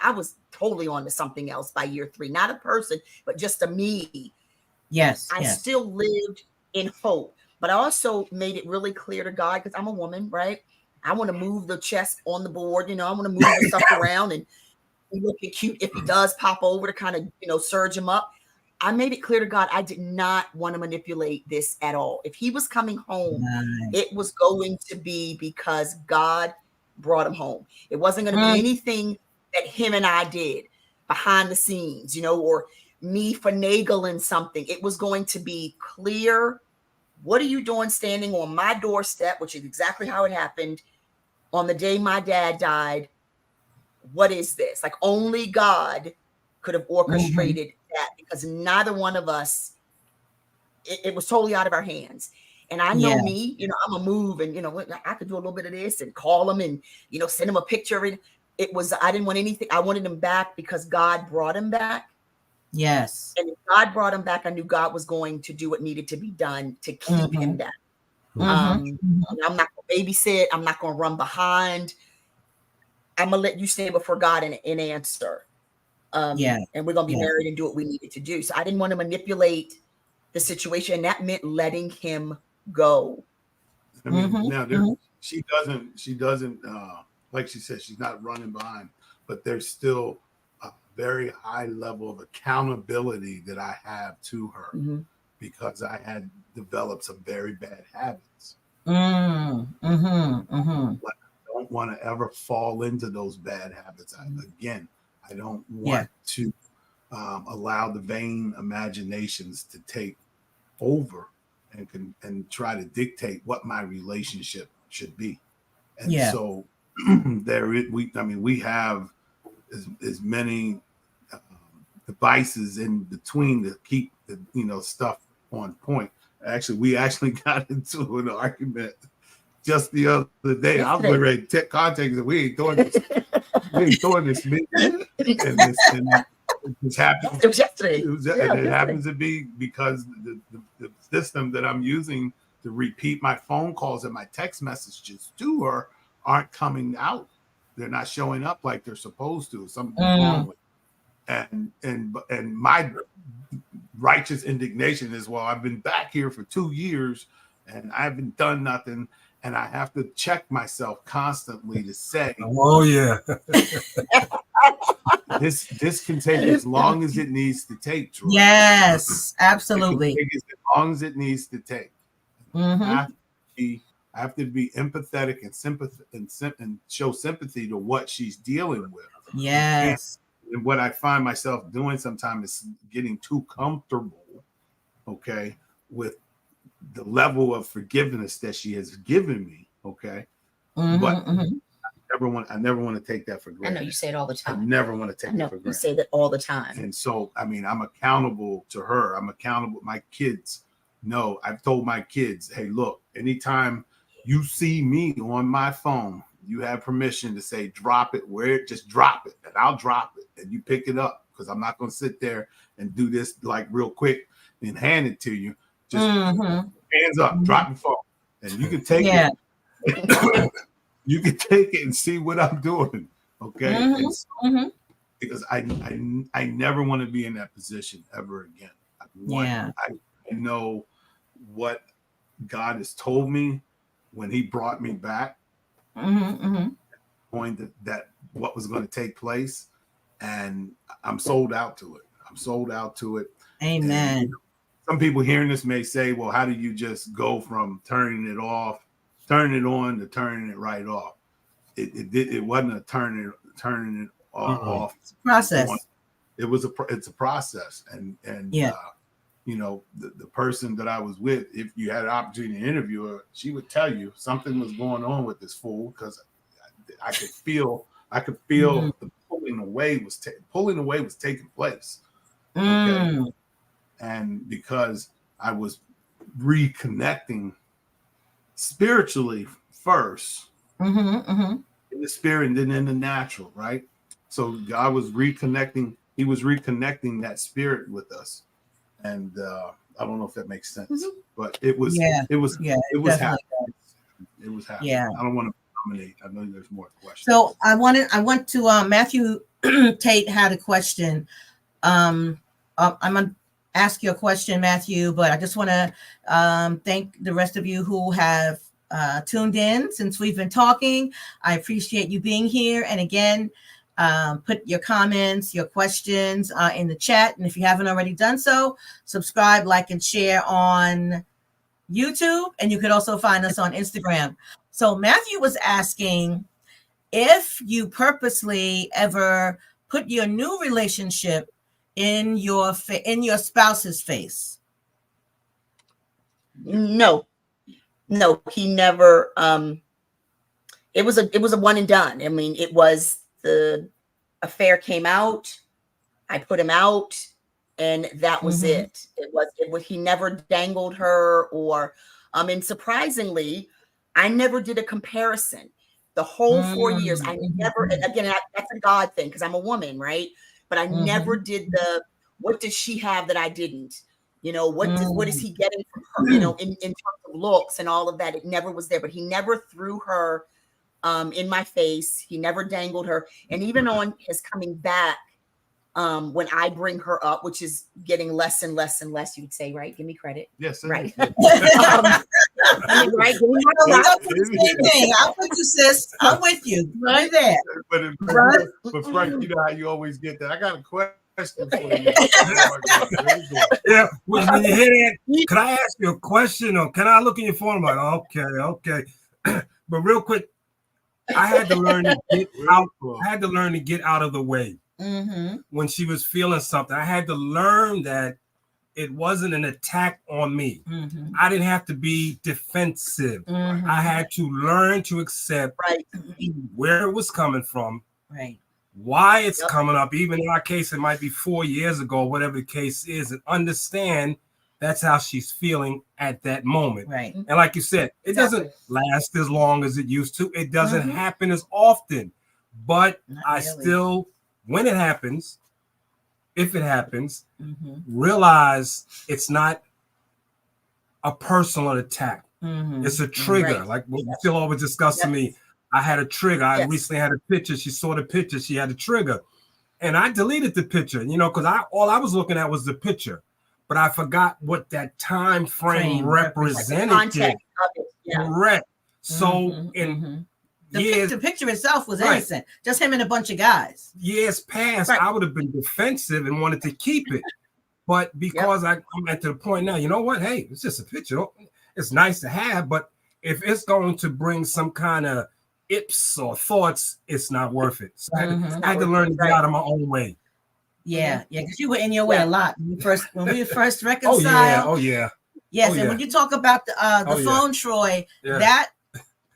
I was totally on to something else by year 3, not a person, but just a me. I still lived in hope, but I also made it really clear to God, because I'm a woman, right? I want to move the chess on the board. I want to move the stuff around and looking cute if he does pop over to kind of, surge him up. I made it clear to God, I did not want to manipulate this at all. If he was coming home, it was going to be because God brought him home. It wasn't going to be anything that him and I did behind the scenes, or me finagling something. It was going to be clear. What are you doing standing on my doorstep, which is exactly how it happened on the day my dad died? What is this? Like, only God could have orchestrated that, because neither one of us, it was totally out of our hands. And I know me, I'm a move, and I could do a little bit of this and call him and send him a picture. And I didn't want anything. I wanted him back because God brought him back. Yes. And if God brought him back, I knew God was going to do what needed to be done to keep him back. I'm not going to babysit. I'm not going to run behind. I'm going to let you stand before God and answer. And we're going to be married and do what we needed to do. So I didn't want to manipulate the situation. And that meant letting him go. I mean, now she doesn't, like she said, she's not running behind, but there's still a very high level of accountability that I have to her because I had developed some very bad habits. Like, I don't want to ever fall into those bad habits. I don't want to allow the vain imaginations to take over and try to dictate what my relationship should be. And so we have as many devices in between to keep the stuff on point. Actually, we got into an argument just the other day. I was ready to take contact that we ain't doing this. We ain't doing this. And this happened. It was yesterday. It happens to be because the system that I'm using to repeat my phone calls and my text messages to her aren't coming out. They're not showing up like they're supposed to. Something's wrong with it. And my righteous indignation is, well, I've been back here for 2 years and I haven't done nothing, and I have to check myself constantly to say, oh yeah, this can take as long as it needs to take, Troy. Yes, absolutely. It can take as long as it needs to take. I have to be empathetic and sympathetic and show sympathy to what she's dealing with. Yes. And what I find myself doing sometimes is getting too comfortable, okay, with the level of forgiveness that she has given me, okay. But I never want to take that for granted. I know you say it all the time. I never want to take it for granted. You say that all the time. And so, I mean, I'm accountable to her. I'm accountable. My kids know. I've told my kids, hey, look, anytime you see me on my phone, you have permission to say, drop it, just drop it, and I'll drop it, and you pick it up, because I'm not going to sit there and do this like real quick and hand it to you. Just hands up, drop your phone, and you can take it. You can take it and see what I'm doing, okay? Because I never want to be in that position ever again. I know what God has told me when He brought me back, going that what was going to take place, and I'm sold out to it. I'm sold out to it. Amen. And, some people hearing this may say, well, how do you just go from turning it on to turning it right off? It wasn't a turning it off. It's a process. It's a process. And you know, the person that I was with, if you had an opportunity to interview her, she would tell you something was going on with this fool, because I could feel the pulling away was taking place. Okay. And because I was reconnecting spiritually first, in the spirit and then in the natural, right? So God was reconnecting. He was reconnecting that spirit with us, and I don't know if that makes sense, but it was happening. It was happening. Yeah. I don't want to dominate. I know there's more questions. So I went to Matthew Tate had a question. I'm gonna ask you a question, Matthew, but I just want to thank the rest of you who have tuned in since we've been talking. I appreciate you being here. And again, put your comments, your questions in the chat. And if you haven't already done so, subscribe, like, and share on YouTube. And you could also find us on Instagram. So Matthew was asking if you purposely ever put your new relationship in your spouse's face. No, he never. It was a one and done. I mean, it was, the affair came out, I put him out, and that was it. It was he never dangled her, or and surprisingly, I never did a comparison. The whole 4 years, I never, again, that's a God thing, because I'm a woman, right? But I never did what does she have that I didn't? You know, what is he getting from her, you know, in terms of looks and all of that? It never was there, but he never threw her in my face. He never dangled her. And even on his coming back, when I bring her up, which is getting less and less and less, you'd say, right? Give me credit. Yes. Right. Right. Same thing. I'll put you, sis. I'm with you. Right there. But Frank, you know how you always get that. I got a question for you. Yeah. When you hear that, can I ask you a question, or can I look in your phone? I'm like, okay. But real quick, I had to learn to get out. I had to learn to get out of the way. When she was feeling something, I had to learn that it wasn't an attack on me. I didn't have to be defensive. I had to learn to accept where it was coming from, why it's coming up. Even in our case, it might be 4 years ago, whatever the case is, and understand that's how she's feeling at that moment. And like you said, it doesn't last as long as it used to. It doesn't happen as often, but I still, when it happens, if it happens, realize it's not a personal attack. It's a trigger. Like what Phil always discussed to me. I had a trigger. I recently had a picture. She saw the picture. She had a trigger. And I deleted the picture, you know, because all I was looking at was the picture. but I forgot what that time frame represented. The context of it. Yeah. Correct. So the picture itself was innocent, just him and a bunch of guys. Years past, I would have been defensive and wanted to keep it, but because I'm at the point now, you know what? Hey, it's just a picture. It's nice to have, but if it's going to bring some kind of ips or thoughts, it's not worth it. So I had to learn to get out of my own way. Yeah, because you were in your way a lot when we first reconciled. Oh yeah. Yes, and when you talk about the phone, Troy, that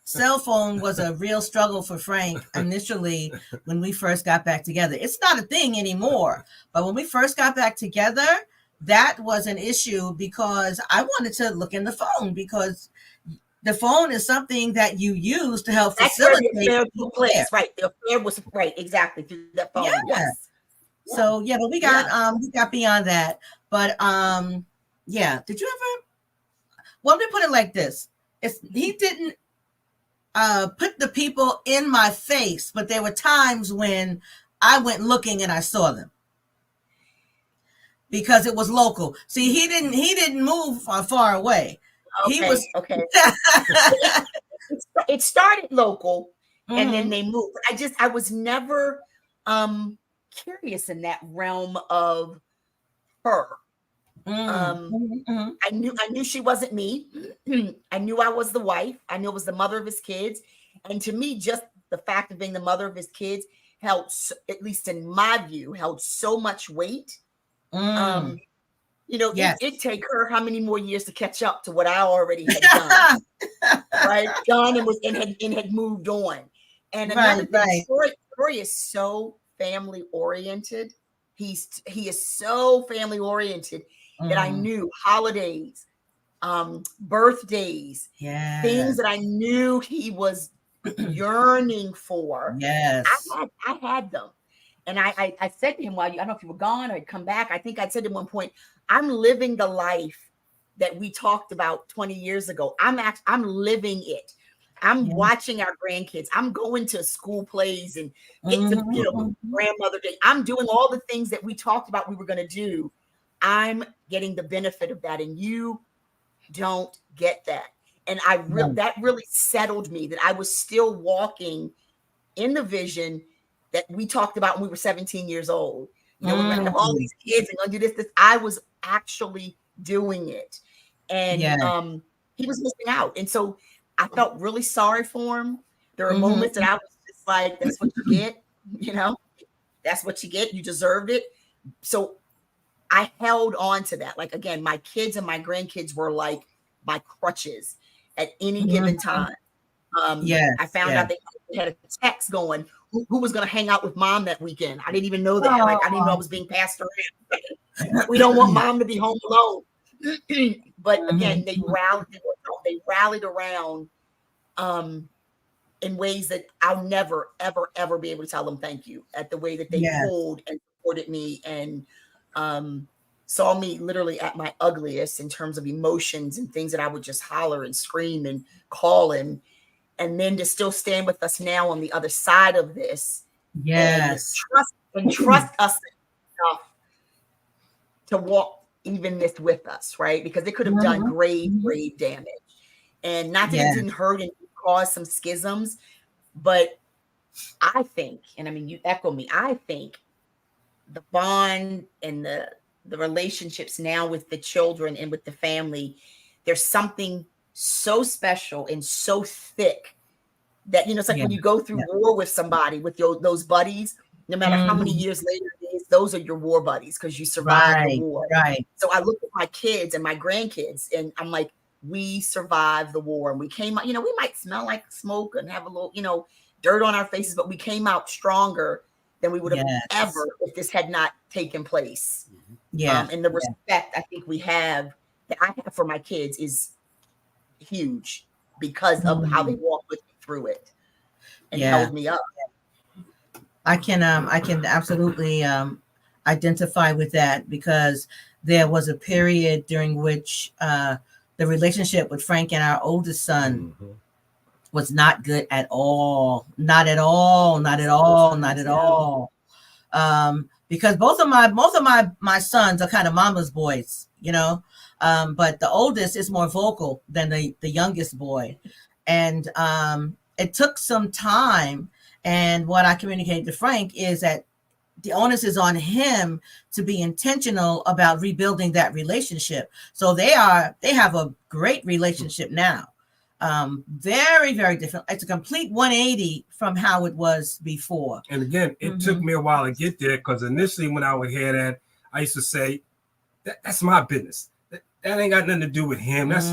cell phone was a real struggle for Frank initially when we first got back together. It's not a thing anymore, but when we first got back together, that was an issue because I wanted to look in the phone because the phone is something that you use to help facilitate. The affair right? The affair was exactly through that phone. Yeah. Yes. So but we got beyond that. But did you ever? Well, let me put it like this: he didn't put the people in my face, but there were times when I went looking and I saw them because it was local. See, he didn't move far away. Okay, he was okay. It started local, and then they moved. I was never curious in that realm of her. I knew she wasn't me. I knew I was the wife. I knew I was the mother of his kids, and to me, just the fact of being the mother of his kids held, at least in my view, held so much weight. It'd take her how many more years to catch up to what I already had done, right? Done and had moved on. And another thing, Troy is so family oriented. He is so family oriented that I knew holidays, birthdays, things that I knew he was yearning for. Yes, I had them. And I said to him, I don't know if you were gone or had come back, I think I said at one point, I'm living the life that we talked about 20 years ago. I'm living it. I'm watching our grandkids. I'm going to school plays and getting to grandmother day. I'm doing all the things that we talked about we were going to do. I'm getting the benefit of that, and you don't get that. And that really settled me that I was still walking in the vision that we talked about when we were 17 years old. We're going to have all these kids and going to do this. I was actually doing it. And he was missing out. And so I felt really sorry for him. There were moments that I was just like, that's what you get, that's what you get. You deserved it. So I held on to that. Like, again, my kids and my grandkids were like my crutches at any given time. I found out they had a text going, who was going to hang out with mom that weekend. I didn't even know that. Like, I didn't know I was being passed around. We don't want mom to be home alone. But again, they rallied around in ways that I'll never, ever, ever be able to tell them thank you at the way that they pulled and supported me and saw me literally at my ugliest in terms of emotions and things that I would just holler and scream and call and then to still stand with us now on the other side of this. Yes. And trust us enough to walk even this with us, right? Because it could have done grave damage. And not that it didn't hurt and cause some schisms, but I think, and I mean, you echo me, I think the bond and the relationships now with the children and with the family, there's something so special and so thick that, it's like when you go through war with somebody, with those buddies, no matter how many years later it is, those are your war buddies because you survived the war. Right. So I look at my kids and my grandkids and I'm like, we survived the war and we came out, we might smell like smoke and have a little, dirt on our faces, but we came out stronger than we would have ever if this had not taken place. And the respect I think that I have for my kids is huge because of how they walked with me through it and held me up. I can absolutely identify with that because there was a period during which the relationship with Frank and our oldest son was not good at all. Not at all. Because both of my sons are kind of mama's boys, you know. But the oldest is more vocal than the youngest boy. And it took some time. And what I communicated to Frank is that the onus is on him to be intentional about rebuilding that relationship. So they have a great relationship now. Very, very different. It's a complete 180 from how it was before. And again, it took me a while to get there, because initially when I would hear that, I used to say, that's my business. That ain't got nothing to do with him. That's,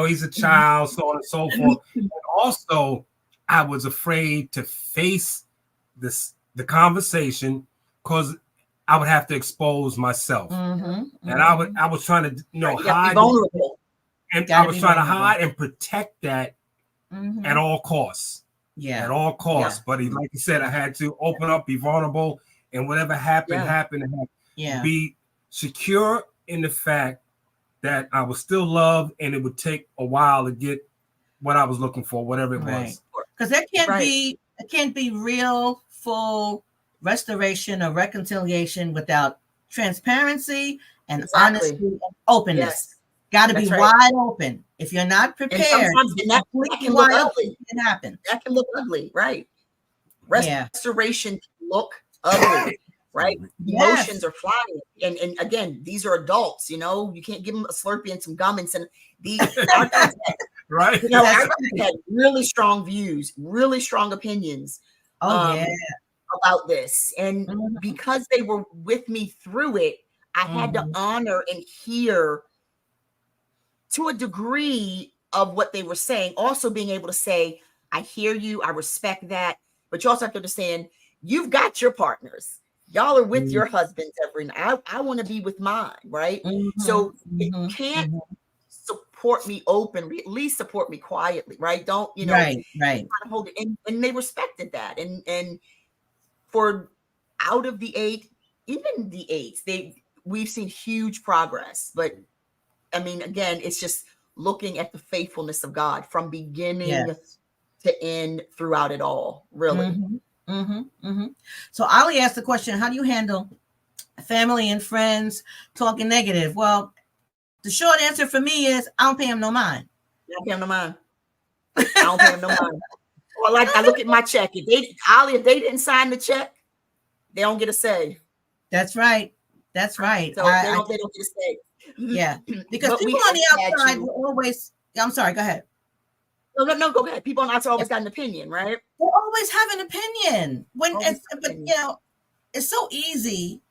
he's a child, so on and so forth. And also, I was afraid to face the conversation, because I would have to expose myself. And I was trying to, hide. Vulnerable. And I was trying to hide and protect that at all costs. Yeah. At all costs. But like you said, I had to open up, be vulnerable, and whatever happened, be secure in the fact that I was still loved, and it would take a while to get what I was looking for, whatever it was. Because there can't be real, full restoration or reconciliation without transparency and honesty and openness. Yes. Got to be wide open. If you're not prepared, that can look ugly. It can happen. That can look ugly, right? Restoration can look ugly, right? Emotions are flying, and again, these are adults. You can't give them a Slurpee and some gum and these. Right. I had really strong views, really strong opinions. About this, and because they were with me through it, I had to honor and hear to a degree of what they were saying. Also being able to say, I hear you, I respect that, but you also have to understand, you've got your partners. Y'all are with your husbands every night. I want to be with mine, right? So it can't support me openly, at least support me quietly, right? Don't, right. Hold it. And they respected that. And for out of the 8, even the 8s, we've seen huge progress. But I mean, again, it's just looking at the faithfulness of God from beginning to end throughout it all, really. So Ali asked the question, how do you handle family and friends talking negative? Well, the short answer for me is I don't pay them no mind. I don't pay them no mind. Well, I look at my check. If they didn't sign the check, they don't get a say. That's right. So they don't get a say. Yeah, because people on the outside will always. I'm sorry. Go ahead. No, go ahead. People on the outside always got an opinion, right? They always have an opinion. It's so easy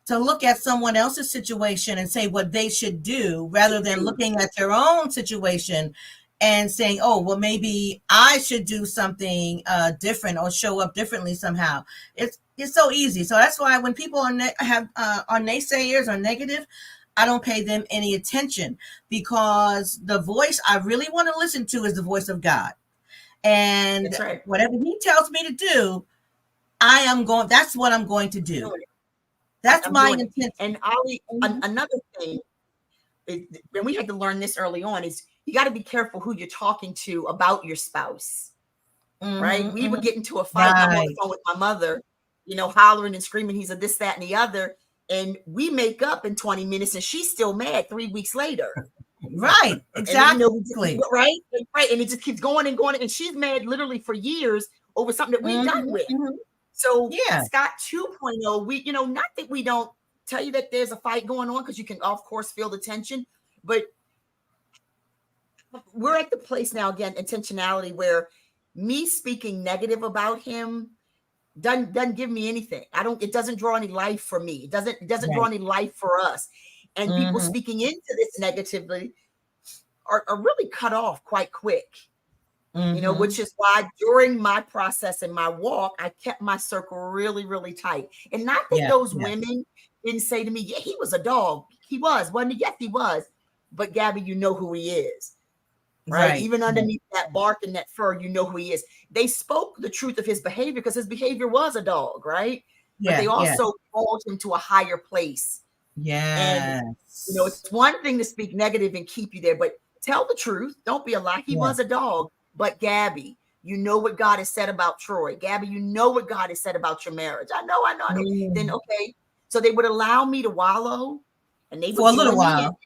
to look at someone else's situation and say what they should do, rather than looking at your own situation and saying, oh, well, maybe I should do something different or show up differently somehow. It's so easy. So that's why when people are naysayers or negative, I don't pay them any attention, because the voice I really want to listen to is the voice of God. And whatever he tells me to do, that's what I'm going to do. That's my intention. And Ali, another thing, and we had to learn this early on, is you got to be careful who you're talking to about your spouse, right? We would get into a fight. I'm on the phone with my mother, hollering and screaming, he's a this, that, and the other. And we make up in 20 minutes and she's still mad 3 weeks later. Right. Exactly. Right. And it just keeps going and going. And she's mad literally for years over something that we've done with. So Scott 2.0, we, not that we don't tell you that there's a fight going on, because you can, of course, feel the tension, but we're at the place now, again, intentionality, where me speaking negative about him doesn't give me anything. It doesn't draw any life for me. It doesn't draw any life for us. And people speaking into this negatively are really cut off quite quick. Which is why during my process and my walk, I kept my circle really, really tight. And not that those women didn't say to me, yeah, he was a dog. He was, wasn't he? Yes, he was. But Gabby, you know who he is. Right? Even underneath that bark and that fur, you know who he is. They spoke the truth of his behavior, because his behavior was a dog, right? But they also called him to a higher place. And it's one thing to speak negative and keep you there, but tell the truth. Don't be a lie. He was a dog. But Gabby, you know what God has said about Troy. Gabby, you know what God has said about your marriage. I know. Then okay. So they would allow me to wallow, and they would for a little while.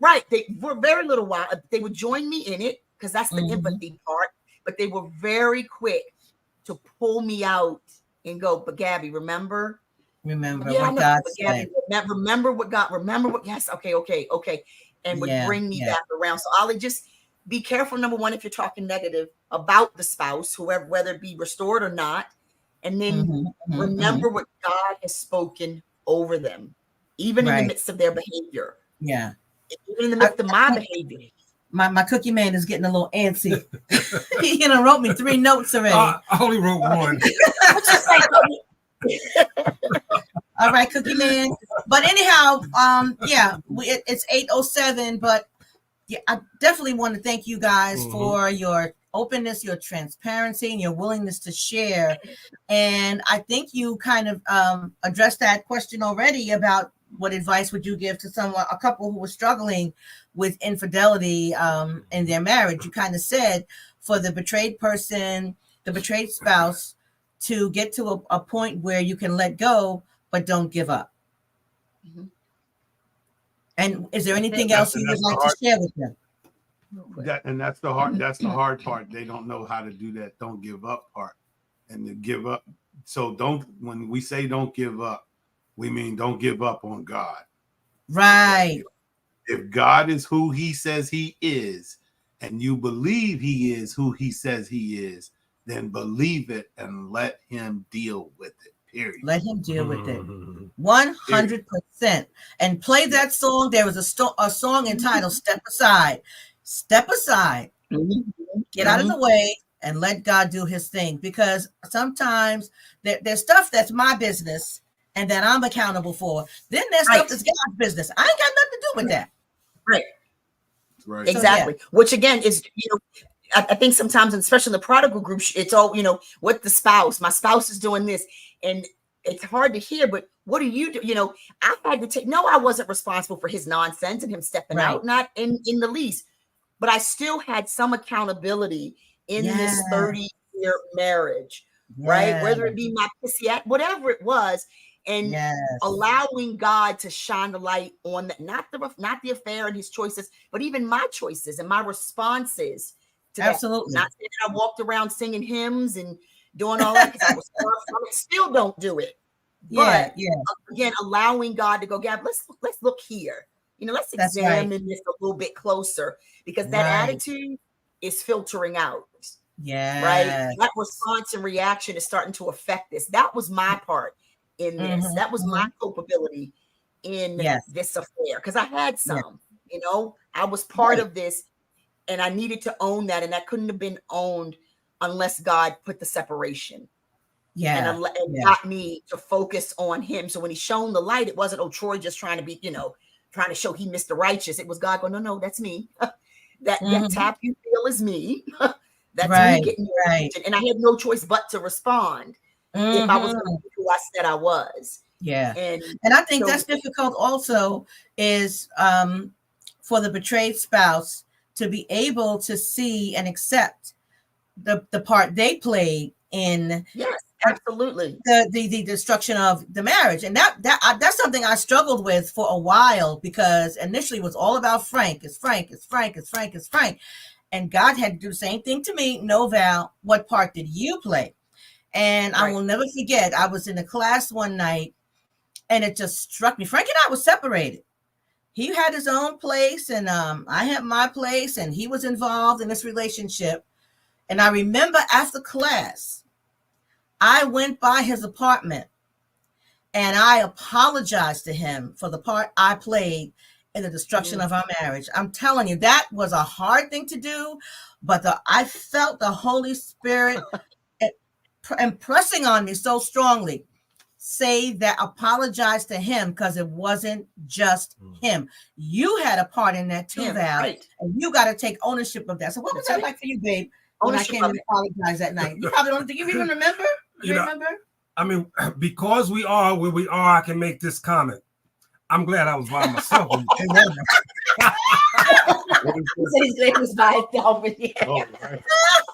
Right. They were very little while. They would join me in it because that's the empathy part. But they were very quick to pull me out and go, but Gabby, remember what God said. Gabby, remember what, yes, okay. And would bring me back around. So Ollie, just be careful, number one, if you're talking negative about the spouse, whoever, whether it be restored or not. And then remember what God has spoken over them, even in the midst of their behavior. Yeah. Even in the midst of my behavior. My cookie man is getting a little antsy. He wrote me 3 notes already. I only wrote 1. All right, cookie man. But anyhow, it's 8:07. But yeah, I definitely want to thank you guys for your openness, your transparency, and your willingness to share. And I think you kind of addressed that question already about what advice would you give to a couple who was struggling with infidelity in their marriage. You kind of said for the betrayed person, the betrayed spouse, to get to a point where you can let go, but don't give up. And is there anything else you would like to share with them? That's the hard part. They don't know how to do that. Don't give up part, and to give up. So when we say don't give up, we mean don't give up on God. Right. If God is who he says he is, and you believe he is who he says he is, then believe it and let him deal with it. Period. Let him deal with it. 100%. And play that song. There was a song entitled Step Aside. Step aside. Get out of the way and let God do his thing. Because sometimes there's stuff that's my business and that I'm accountable for. Then there's stuff that's God's business. I ain't got nothing to do with that. Right. Exactly. So, which again is, I think sometimes, especially in the prodigal group, it's all, what the spouse, my spouse is doing this. And it's hard to hear, but what do you do? I had to I wasn't responsible for his nonsense and him stepping out, not in the least, but I still had some accountability in this 30-year marriage, right? Whether it be my pissy act, whatever it was. And allowing God to shine the light on that, not the affair and his choices, but even my choices and my responses to absolutely. That. Not saying that I walked around singing hymns and doing all that because I was far from it. Still don't do it. But again, allowing God to go, Gab, let's look here. Let's examine this a little bit closer, because that attitude is filtering out. Yeah. Right. That response and reaction is starting to affect this. That was my part in this. That was my culpability in this affair, because I had some, I was part of this, and I needed to own that, and that couldn't have been owned unless God put the separation. And got me to focus on him. So when he shone the light, it wasn't Troy just trying to be, trying to show he Mr. Righteous. It was God going, no, that's me. that tap you feel is me. That's me getting your attention. And I had no choice but to respond. If I was who I said I was. Yeah. And I think that's difficult also is for the betrayed spouse to be able to see and accept the part they played in absolutely the destruction of the marriage. And that's something I struggled with for a while, because initially it was all about Frank. It's Frank. And God had to do the same thing to me. No, Val, what part did you play? And I will never forget, I was in a class one night and it just struck me. Frank and I were separated. He had his own place and I had my place, and he was involved in this relationship. And I remember after class, I went by his apartment and I apologized to him for the part I played in the destruction of our marriage. I'm telling you, that was a hard thing to do, but I felt the Holy Spirit impressing on me so strongly. Say that, apologize to him, because it wasn't just him. You had a part in that too, Val, and you got to take ownership of that. So what was that like for you, babe, when I came and apologized that night? You probably don't think you even remember. You remember? I mean, because we are where we are, I can make this comment. I'm glad I was by myself. When you came over. He said he's glad he was by himself.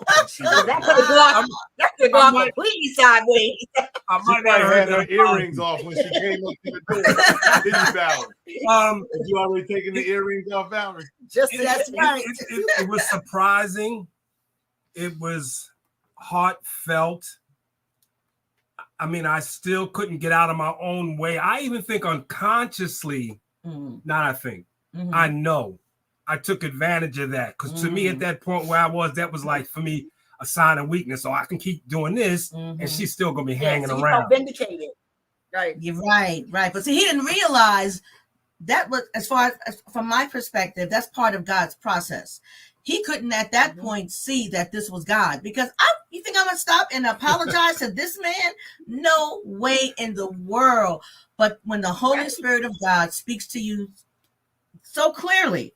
That could have gone completely sideways. She might have had her earrings off when she came up to the door. Did you, Valerie? Did you already taken the earrings off, Valerie? That's right. It was surprising. It was heartfelt. I mean, I still couldn't get out of my own way. I even think unconsciously, I know I took advantage of that. Because to me, at that point where I was, that was like, for me, a sign of weakness. So I can keep doing this, and she's still going to be hanging around. You felt vindicated. Right. You're right. But see, he didn't realize that was, as far as from my perspective, that's part of God's process. He couldn't at that point see that this was God, because you think I'm gonna stop and apologize to this man? No way in the world. But when the Holy Spirit of God speaks to you so clearly,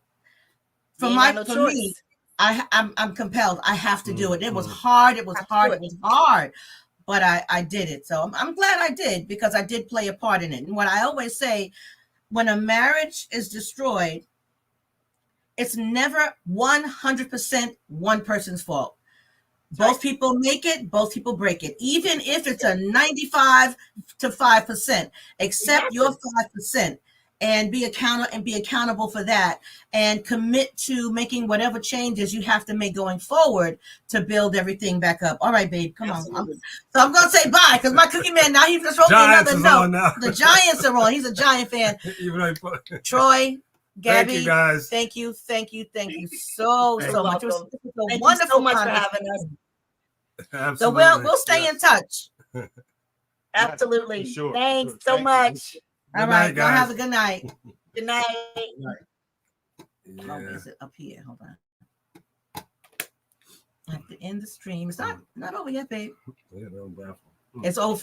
for me, I'm compelled. I have to do it. It was hard. It was hard. But I did it. So I'm glad I did, because I did play a part in it. And what I always say, when a marriage is destroyed, it's never 100% one person's fault. Both people make it, both people break it. Even if it's a 95 to 5%, accept your 5% and be accountable for that, and commit to making whatever changes you have to make going forward to build everything back up. All right, babe, come on. So I'm going to say bye, because my cookie man, now he just wrote me another note. The Giants are on. He's a Giant fan. Troy, Gabby, thank you, guys. Thank you so much. It was a wonderful so much for having us. Absolutely. So we'll stay in touch. Absolutely. Sure. Thanks so much. All right, guys. Have a good night. Good night. Yeah. Oh, is it up here? Hold on. I have to end the stream. It's not over yet, babe. It's over.